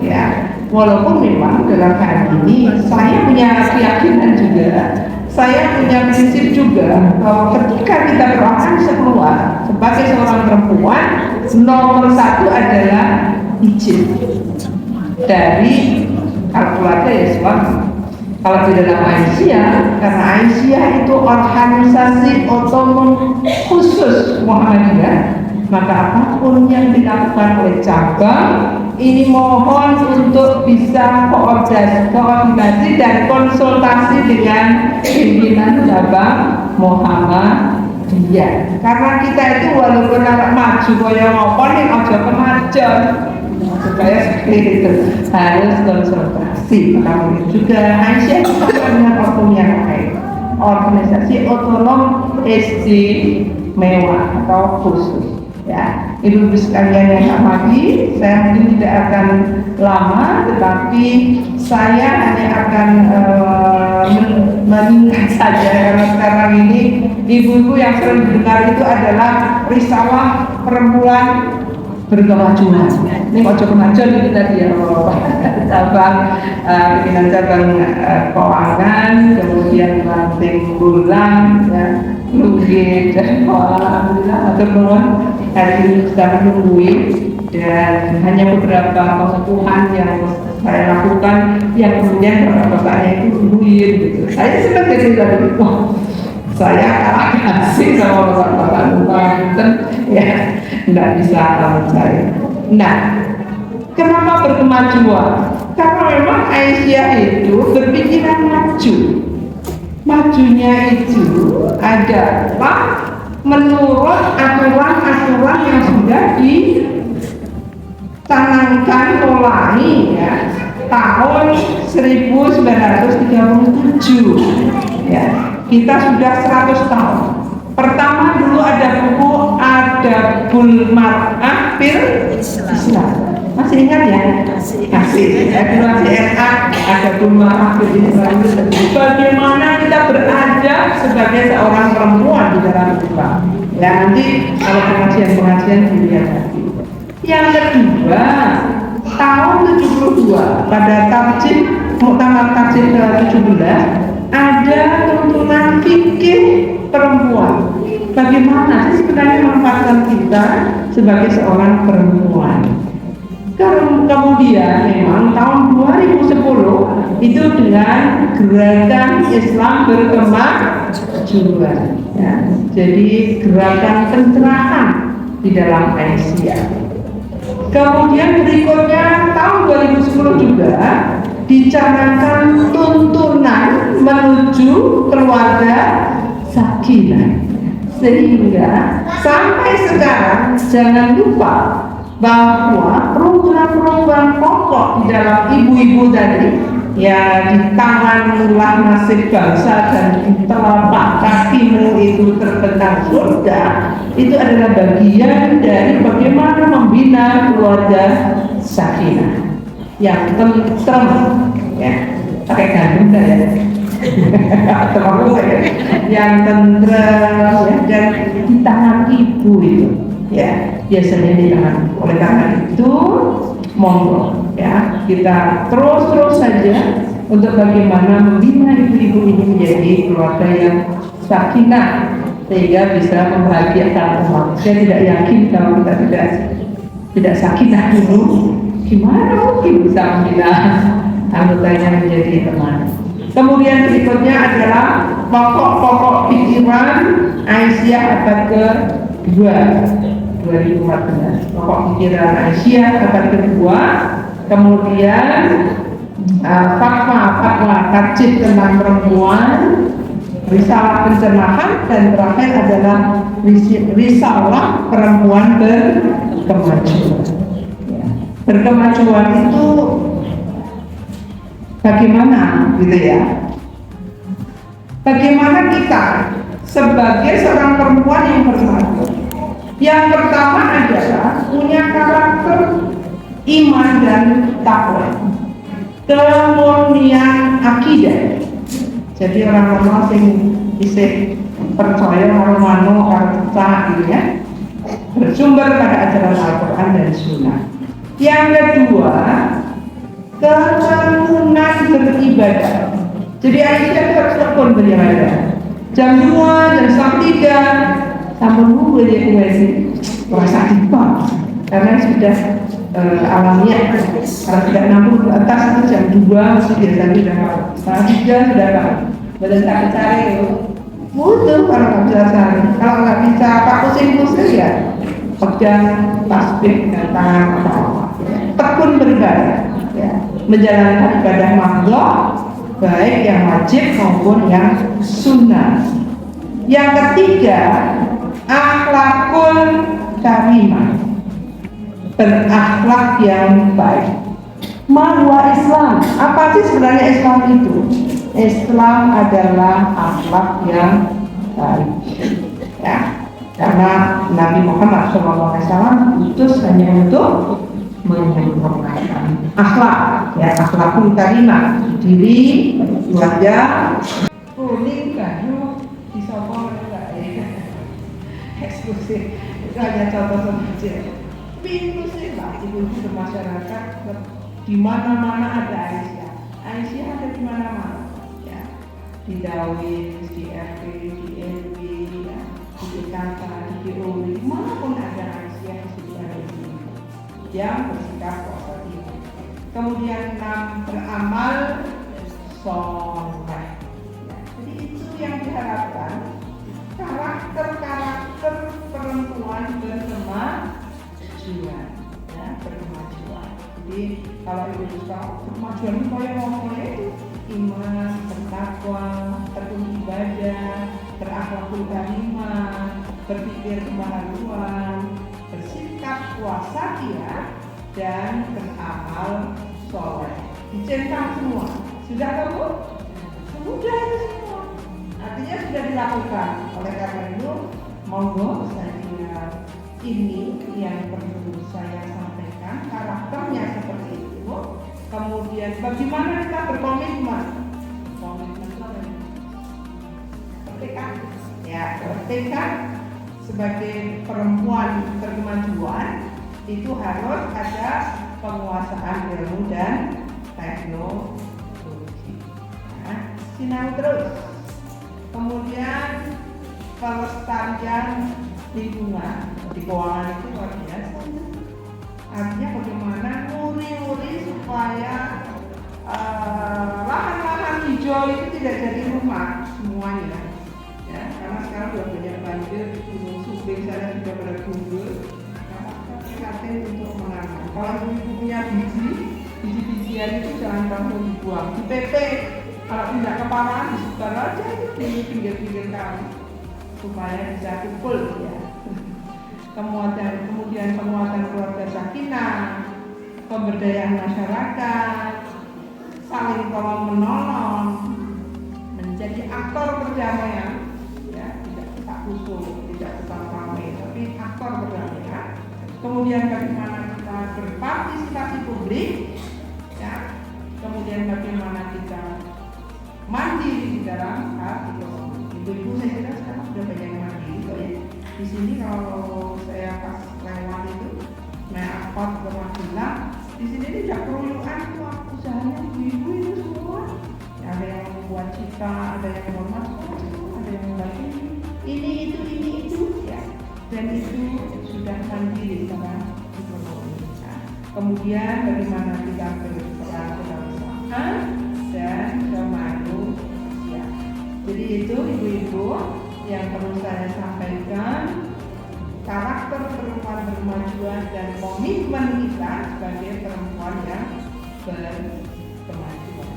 ya. Walaupun memang dalam hal ini saya punya keyakinan juga, saya punya prinsip juga bahwa ketika kita berakan keluar sebagai seorang perempuan, nomor satu adalah izin dari keluarga ya suami. Kalau di dalam Aisyah, karena Aisyah itu organisasi otonom khusus Muhammadiyah, maka apapun yang dilakukan oleh cabang ini mohon untuk bisa koordinasi dan konsultasi dengan pimpinan cabang Muhammadiyah. Karena kita itu walaupun anak maju kaya ngopon nih aja kemajon, supaya seperti itu harus konsultasi. Namun juga Aisyah itu dengan hukum yang lain, organisasi otonom istimewa atau khusus. Ya, ibu-ibu sekalian yang hormati, saya mungkin tidak akan lama, tetapi saya hanya akan meningkat saja karena sekarang ini ibu-ibu yang sering dengar itu adalah risalah perempuan berkemajuan. Ini ojo kemajuan itu tadi ya, cabang pimpinan cabang keuangan, kemudian ranting bulan, ya, lugit dan alhamdulillah matur nuwun hari ini sedang menunggui, dan hanya beberapa pengukuhan yang saya lakukan yang kemudian bapaknya itu nungguin gitu. Saya sempat jadi lagi, wah saya kalah kasih sama bapak Banten ya, nggak bisa sama saya. Nah, kenapa berkemajuan? Karena memang Aisyah itu berpikiran maju. Majunya itu adalah menurut aturan-aturan yang sudah dicanangkan mulai ya tahun 1937 ya, kita sudah 100 tahun Pertama dulu ada buku Adabul Mar'ah fil Islam. Masih ingat ya? Masih. Dulu masih SA Adabul Mar'ah fil Islam. Bagaimana kita beradab sebagai seorang perempuan di dalam Islam. Ya nanti kalau pengajian dilihat lagi. Yang kedua, tahun 72 pada Muktamar Takjim ke-17 ada tuntunan fikih perempuan. Bagaimana sih sebenarnya manfaatkan kita sebagai seorang perempuan? Kemudian memang tahun 2010 itu dengan gerakan Islam berkemajuan, ya. Jadi gerakan pencerahan di dalam Aisyah. Kemudian berikutnya tahun 2010 juga dicanangkan tuntunan menuju keluarga sakinah. Sehingga sampai sekarang jangan lupa bahwa program-program pokok di dalam ibu-ibu tadi, ya, di tanganmulah nasib bangsa dan di telapak kakimu itu terbentang surga, itu adalah bagian dari bagaimana membina keluarga sakinah yang tentrem, ya, pakai gandum ya, yang tentrem, ya, dan di tangan ibu itu, ya, biasanya di tangan. Oleh karena itu, monggo, ya, kita terus saja untuk bagaimana membina ibu-ibu ini menjadi keluarga yang sakinah sehingga bisa membahagiakan umat. Saya tidak yakin kalau kita tidak sakinah dulu, gimana mungkin bisa membina anggotanya menjadi teman. Kemudian berikutnya adalah pokok-pokok pikiran Aisyah abad ke-2 2014. Pokok pikiran Aisyah abad ke-2. Kemudian fatwa tajwid tentang perempuan, risalah pencerahan, dan terakhir adalah risalah perempuan berkemajuan. Berkemajuan itu bagaimana gitu ya? Bagaimana kita sebagai seorang perempuan yang berkemajuan? Yang pertama adalah punya karakter iman dan takwa, kemurnian akidah. Jadi orang-orang yang bisa percaya mano karena gitu ya, bersumber pada ajaran Al-Quran dan Sunnah. Yang kedua, ketekunan beribadah. Jadi Aisyah harus tekun beribadah. Jam 2, jam 3, sampai dulu ya sih merasa dipak karena sudah alamiah. Kalau tidak 60 ke atas itu jam 2 mesti biasanya sudah 3 sudah badan tak cari mudah kalau nggak bisa cari. Kalau nggak bisa pak pusing-pusing ya pegang tasbih dengan tangan apa-apa. Tekun beribadah, ya, menjalankan ibadah makhluk baik yang wajib maupun yang sunnah. Yang ketiga, akhlakul karimah, berakhlak yang baik. Mahwa Islam, apa sih sebenarnya Islam itu? Islam adalah akhlak yang baik, ya. Karena Nabi Muhammad SAW diutus hanya untuk menyempurnakan akhlak, ya, akhlakul karimah, diri, keluarga, kuning, kayu, disokong enggak ya, eksklusif. Itu hanya contoh saja. Pintu sih lah, ibu-ibu bermasyarakat, di mana-mana ada Aisyah. Aisyah ada di mana-mana, ya, di Dawin, di RT, di RW, ya, di PKK, di DOW, dimanapun ada Aisyah di situ ada yang bersikap positif. Kemudian 6, beramal soleh. Ya, jadi itu yang diharapkan, karakter perempuan berkemajuan, ya, berkemajuan. Jadi kalau ibu suka kemajuan itu yang ngomongnya itu iman, bertakwa, tekun ibadah, berakhlakul karimah, berpikir kemahaluan, bersikap puasa dia, dan beramal soleh. Dicentang semua. Sudah kamu? Sudah itu semua. Artinya sudah dilakukan. Oleh karena itu, monggo saya kira ini yang perlu saya sampaikan, karakternya seperti itu. Kemudian bagaimana kita berkomitmen? Komitmen itu apa? Bertekad. Ya, bertekad sebagai perempuan berkemajuan itu harus ada penguasaan ilmu dan teknologi. Nah, sinau terus. Kemudian pelestarian lingkungan di keuangan itu luar biasa. Artinya bagaimana nguri-nguri supaya lahan-lahan hijau itu tidak jadi rumah semuanya. Ya, karena sekarang sudah banyak banjir di Gunung Sumbing sana sudah pada gundul. Prihatin untuk menanam. Kalau ibu punya biji-bijian itu jangan langsung dibuang. Di PP, kalau tidak keparahan disebar aja di pinggir-pinggir kali supaya bisa kumpul ya. Kemudian penguatan keluarga sakinah, pemberdayaan masyarakat, saling tolong menolong, menjadi aktor perdamaian, ya tidak tak usul, tidak tetap ramai, tapi aktor perdamaian. Kemudian bagaimana kita berpartisipasi publik, ya. Kemudian bagaimana kita mandiri di dalam hal ekonomi. Ibu-ibu saya kira sekarang sudah banyak yang mandiri kok ya. Di sini kalau saya pas lewat itu naik angkot ke Magelang, di sini ini tidak kerujukan tuh usahanya ibu-ibu itu semua. Ya, ada yang membuat cita, ada yang membuat ada yang membuat ini itu ya. Dan itu sudah mandiri secara ekonomi. Nah, kemudian bagaimana kita berperan kebangsaan dan kemanusiaan. Jadi itu ibu-ibu yang perlu saya sampaikan, karakter perempuan berkemajuan dan komitmen kita sebagai perempuan yang berkemajuan.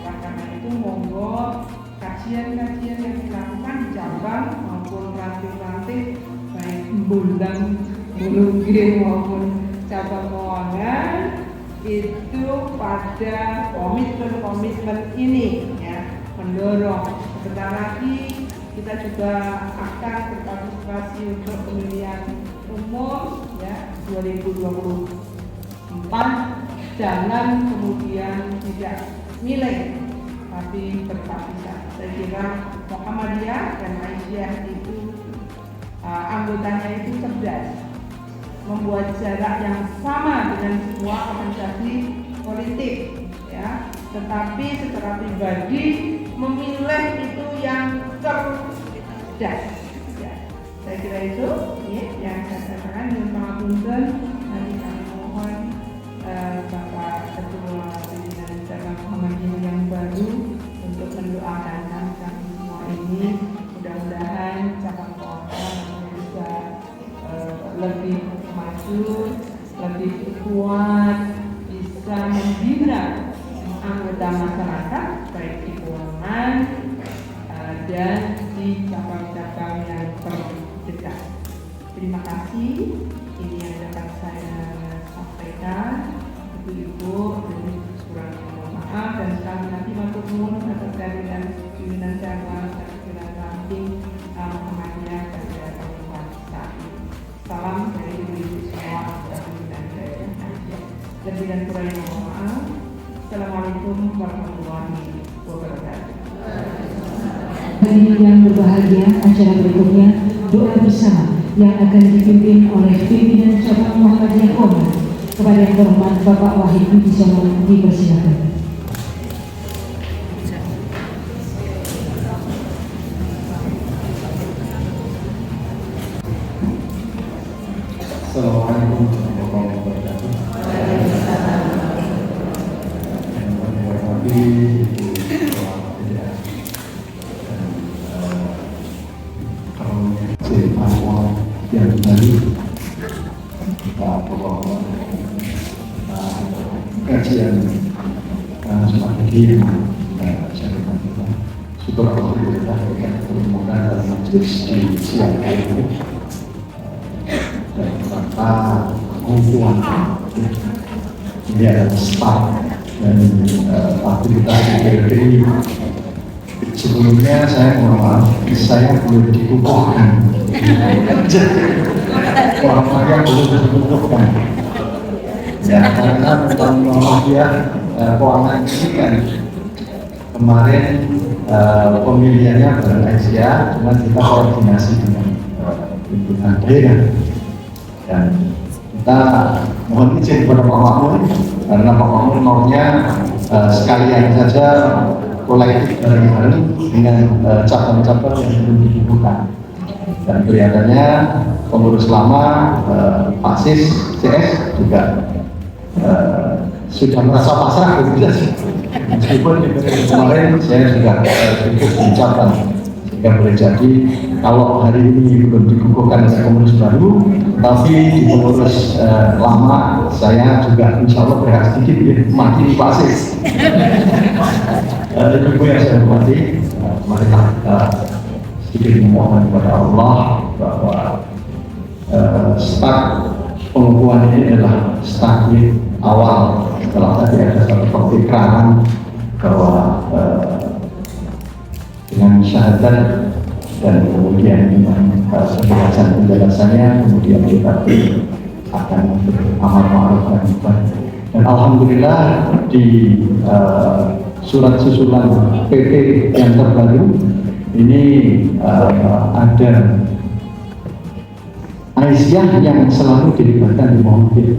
Karena itu monggo kajian-kajian yang dilakukan di cabang maupun ranting-ranting baik Bulan, Bulungging maupun cabang keuangan itu pada komitmen ini ya, mendorong. Sebentar lagi kita juga akan berpartisipasi untuk pemilihan umum ya 2024. Jangan kemudian tidak milih tapi berpartisipasi. Saya kira Muhammadiyah dan Aisyah itu anggotanya itu cerdas, membuat jarak yang sama dengan semua organisasi politik ya, tetapi secara pribadi memilih itu yang cerdas ya. Saya kira itu ya, yang saya katakan dengan pangapunten. Nanti kami mohon Bapak Ketua Pimpinan Cabang Muhammadiyah yang baru untuk mendoakan kami semua ini, mudah-mudahan cabang keuangan bisa lebih maju, lebih kuat, bisa membina anggota masyarakat baik di keuangan dan di cabang-cabang yang terdekat. Terima kasih. Ini yang dapat saya sampaikan. Ibu-ibu, jadi kurang mohon maaf dan sekali lagi matur nuwun atas kehadiran pimpinan cabang dan pimpinan ranting Muhammadiyah dan Kabupaten saat ini. Salam dari ibu-ibu semua dan pimpinan saya. Lebih dan kurang mohon maaf. Assalamualaikum warahmatullahi wabarakatuh. Hadirin yang berbahagia, acara berikutnya doa bersama yang akan dipimpin oleh pimpinan cabang Muhammadiyah Kota. Kepada yang terhormat Bapak Wahid Bisono dipersilakan. Assalamualaikum warahmatullahi wabarakatuh. Yang menghormati Ibu Ketua PDA dan kalau awal yang tadi kita bahwa kajian semakin ini syarikat kita syukur alhamdulillah kita menemukan dalam majelis di siang hari ini dan tanpa kumpulan ini adalah start dan aktivitas PDI Sebelumnya saya mohon maaf, saya belum dikukuhkan. Muhammadiyah belum dikukuhkan. Ya, karena Muhammadiyah keuangan ini kan kemarin pemilihannya bareng Aisyah, cuma kita koordinasi dengan pimpinan daerah dan kita mohon izin kepada Pak Makmun karena Pak Makmun maunya sekalian saja kolektif bareng-bareng dengan cabang-cabang yang belum dibuka. Dan kelihatannya pengurus lama Pak CS juga sudah merasa pasrah begitu saja. Meskipun kemarin saya juga ikut mengucapkan sehingga boleh jadi kalau hari ini belum dikukuhkan oleh pengurus baru, tapi di pengurus lama saya juga insya Allah berhak sedikit ya, mati Pak CS. Ibu yang saya hormati, marilah kita sedikit memohon kepada Allah bahwa start pengukuhan ini adalah start awal setelah tadi ada satu perpikiran bahwa dengan syahadat dan kemudian dengan penjelasannya kemudian kita akan beramal ma'ruf nahi munkar. Dan alhamdulillah di surat susulan PP yang terbaru ini ada Aisyah yang selalu dilibatkan di Muhammadiyah.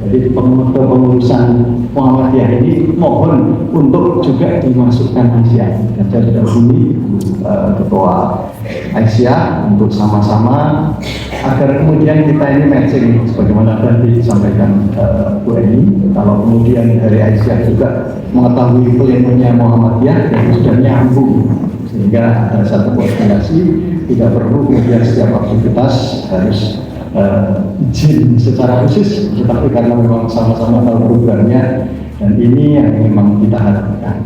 Jadi pengurusan Muhammadiyah ini mohon untuk juga dimasukkan Aisyah. Dan saya sudah hubungi ketua Aisyah untuk sama-sama agar kemudian kita ini matching sebagaimana tadi disampaikan Bu Eni. Kalau kemudian dari Aisyah juga mengetahui plenonya Muhammadiyah yang sudah nyambung sehingga ada satu koordinasi, tidak perlu kemudian setiap aktivitas harus izin secara khusus, tetapi karena memang sama-sama tahu programnya dan ini yang memang kita harapkan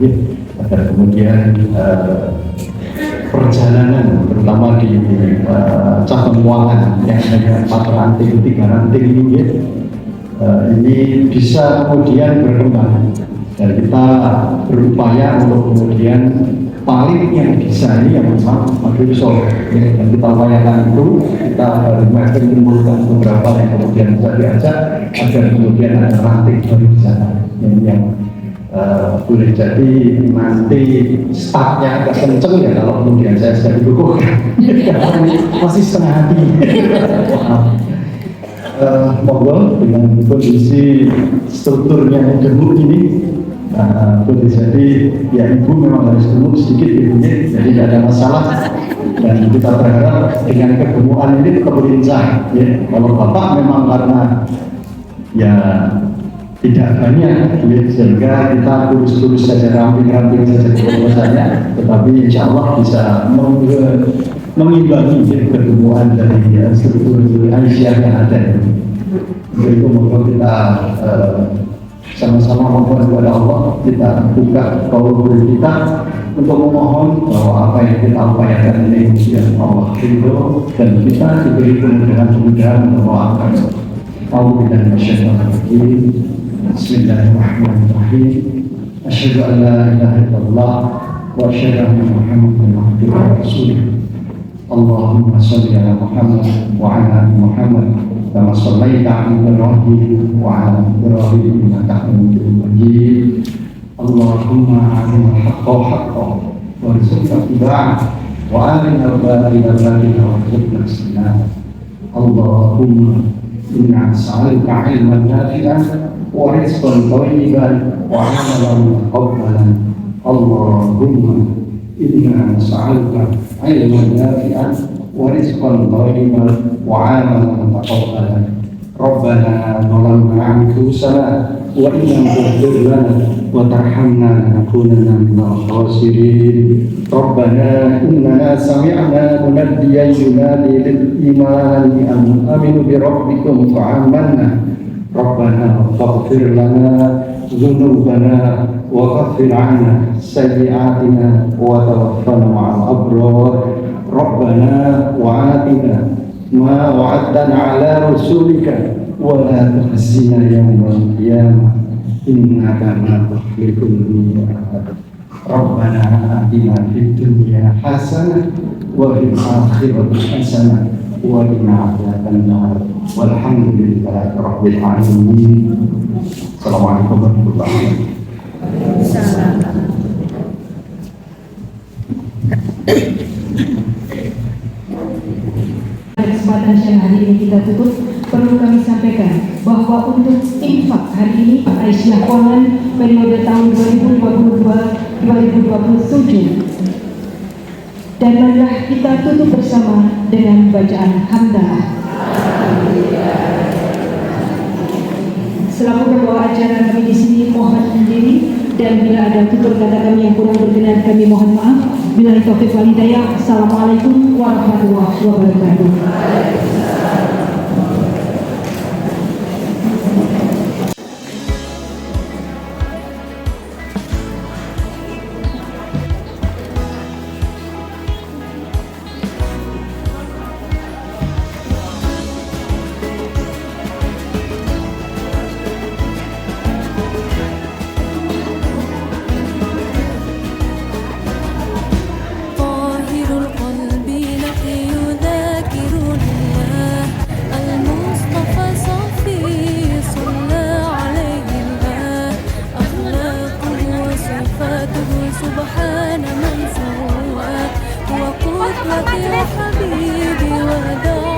agar kemudian perjalanan terutama di cabang keuangan yang hanya 4 ranting, 3 ranting ini bisa kemudian berkembang dan kita berupaya untuk kemudian paling yang bisa ini yang memang Microsoft dan kita upayakan itu kita menimbulkan beberapa yang kemudian bisa diajak agar kemudian ada ranting dari di sana yang boleh jadi nanti startnya agak kenceng ya kalau kemudian saya sudah dikukuhkan masih setengah hati. Monggo dengan kondisi strukturnya yang gemuk ini boleh jadi ya ibu memang harus gemuk sedikit ibunya, jadi tidak ada masalah dan kita berharap dengan kegemukan ini tetap berlincah ya. Kalau bapak memang karena ya tidak banyak ya, sehingga kita kurus-kurus saja, ramping-ramping saja kegemukannya, tetapi insya Allah bisa mengimbangi kegemukan dari struktur Aisyah yang ada. Jadi semoga kita sama-sama memohon kepada Allah, kita buka qaul kita untuk memohon bahwa apa yang kita upayakan ini yang Allah ridho dan kita diberi kemudahan-kemudahan untuk melakukan. A'udzubillahi minasyaitonir rajim. Bismillahirrahmanirrahim. Asyhadu an la ilaha illallah wa asyhadu anna Muhammadan abduhu wa rasuluh. Allahumma shalli ala Muhammad wa ala ali Muhammad kama shallaita ala Ibrahim wa ala Ibrahim innaka Hamidum Majid. Allahumma arina al-haqqa haqqan warzuqna ittiba'ah wa arina al-batila batilan warzuqna ijtinabah. Allahumma inna nas'aluka 'ilman nafi'an wa rizqan thayyiban wa 'amalan mutaqabbalan. Allahumma inna nas'aluka 'ilman nafi'an wa rizqan thayyiban wa 'amalan mutaqabbalan. Rabbana zalamna anfusana wa in lam taghfir lana wa tarhamna lanakunanna minal khasirin. Rabbana innana sami'na munadiyan yunadi lil imani an aminu bi rabbikum fa amanna. Rabbana faghfir lana dhunubana wa kaffir 'anna sayyi'atina wa tawaffana ma'al abrar. Rabbana wa'atina ma wa'adtana 'ala rasulika wa la tukhzina yawmal qiyamah innaka la tukhliful mi'ad. Rabbana atina fid dunya hasanah wa fil akhirati hasanah wa qina adzabannar. Walhamdulillahi rabbil alamin. Assalamualaikum warahmatullahi wabarakatuh. Kesempatan siang hari ini kita tutup, perlu kami sampaikan bahwa untuk infak hari ini Aisyah Keuangan periode tahun 2022-2027, dan marilah kita tutup bersama dengan bacaan hamdalah. Selaku pembawa acara kami di sini mohon berdiri, dan bila ada tutur kata kami yang kurang berkenan kami mohon maaf. Bila taufiq wal hidayah. Assalamualaikum warahmatullahi wabarakatuh. سبحان من سواه وقدرة يا حبيبي وداع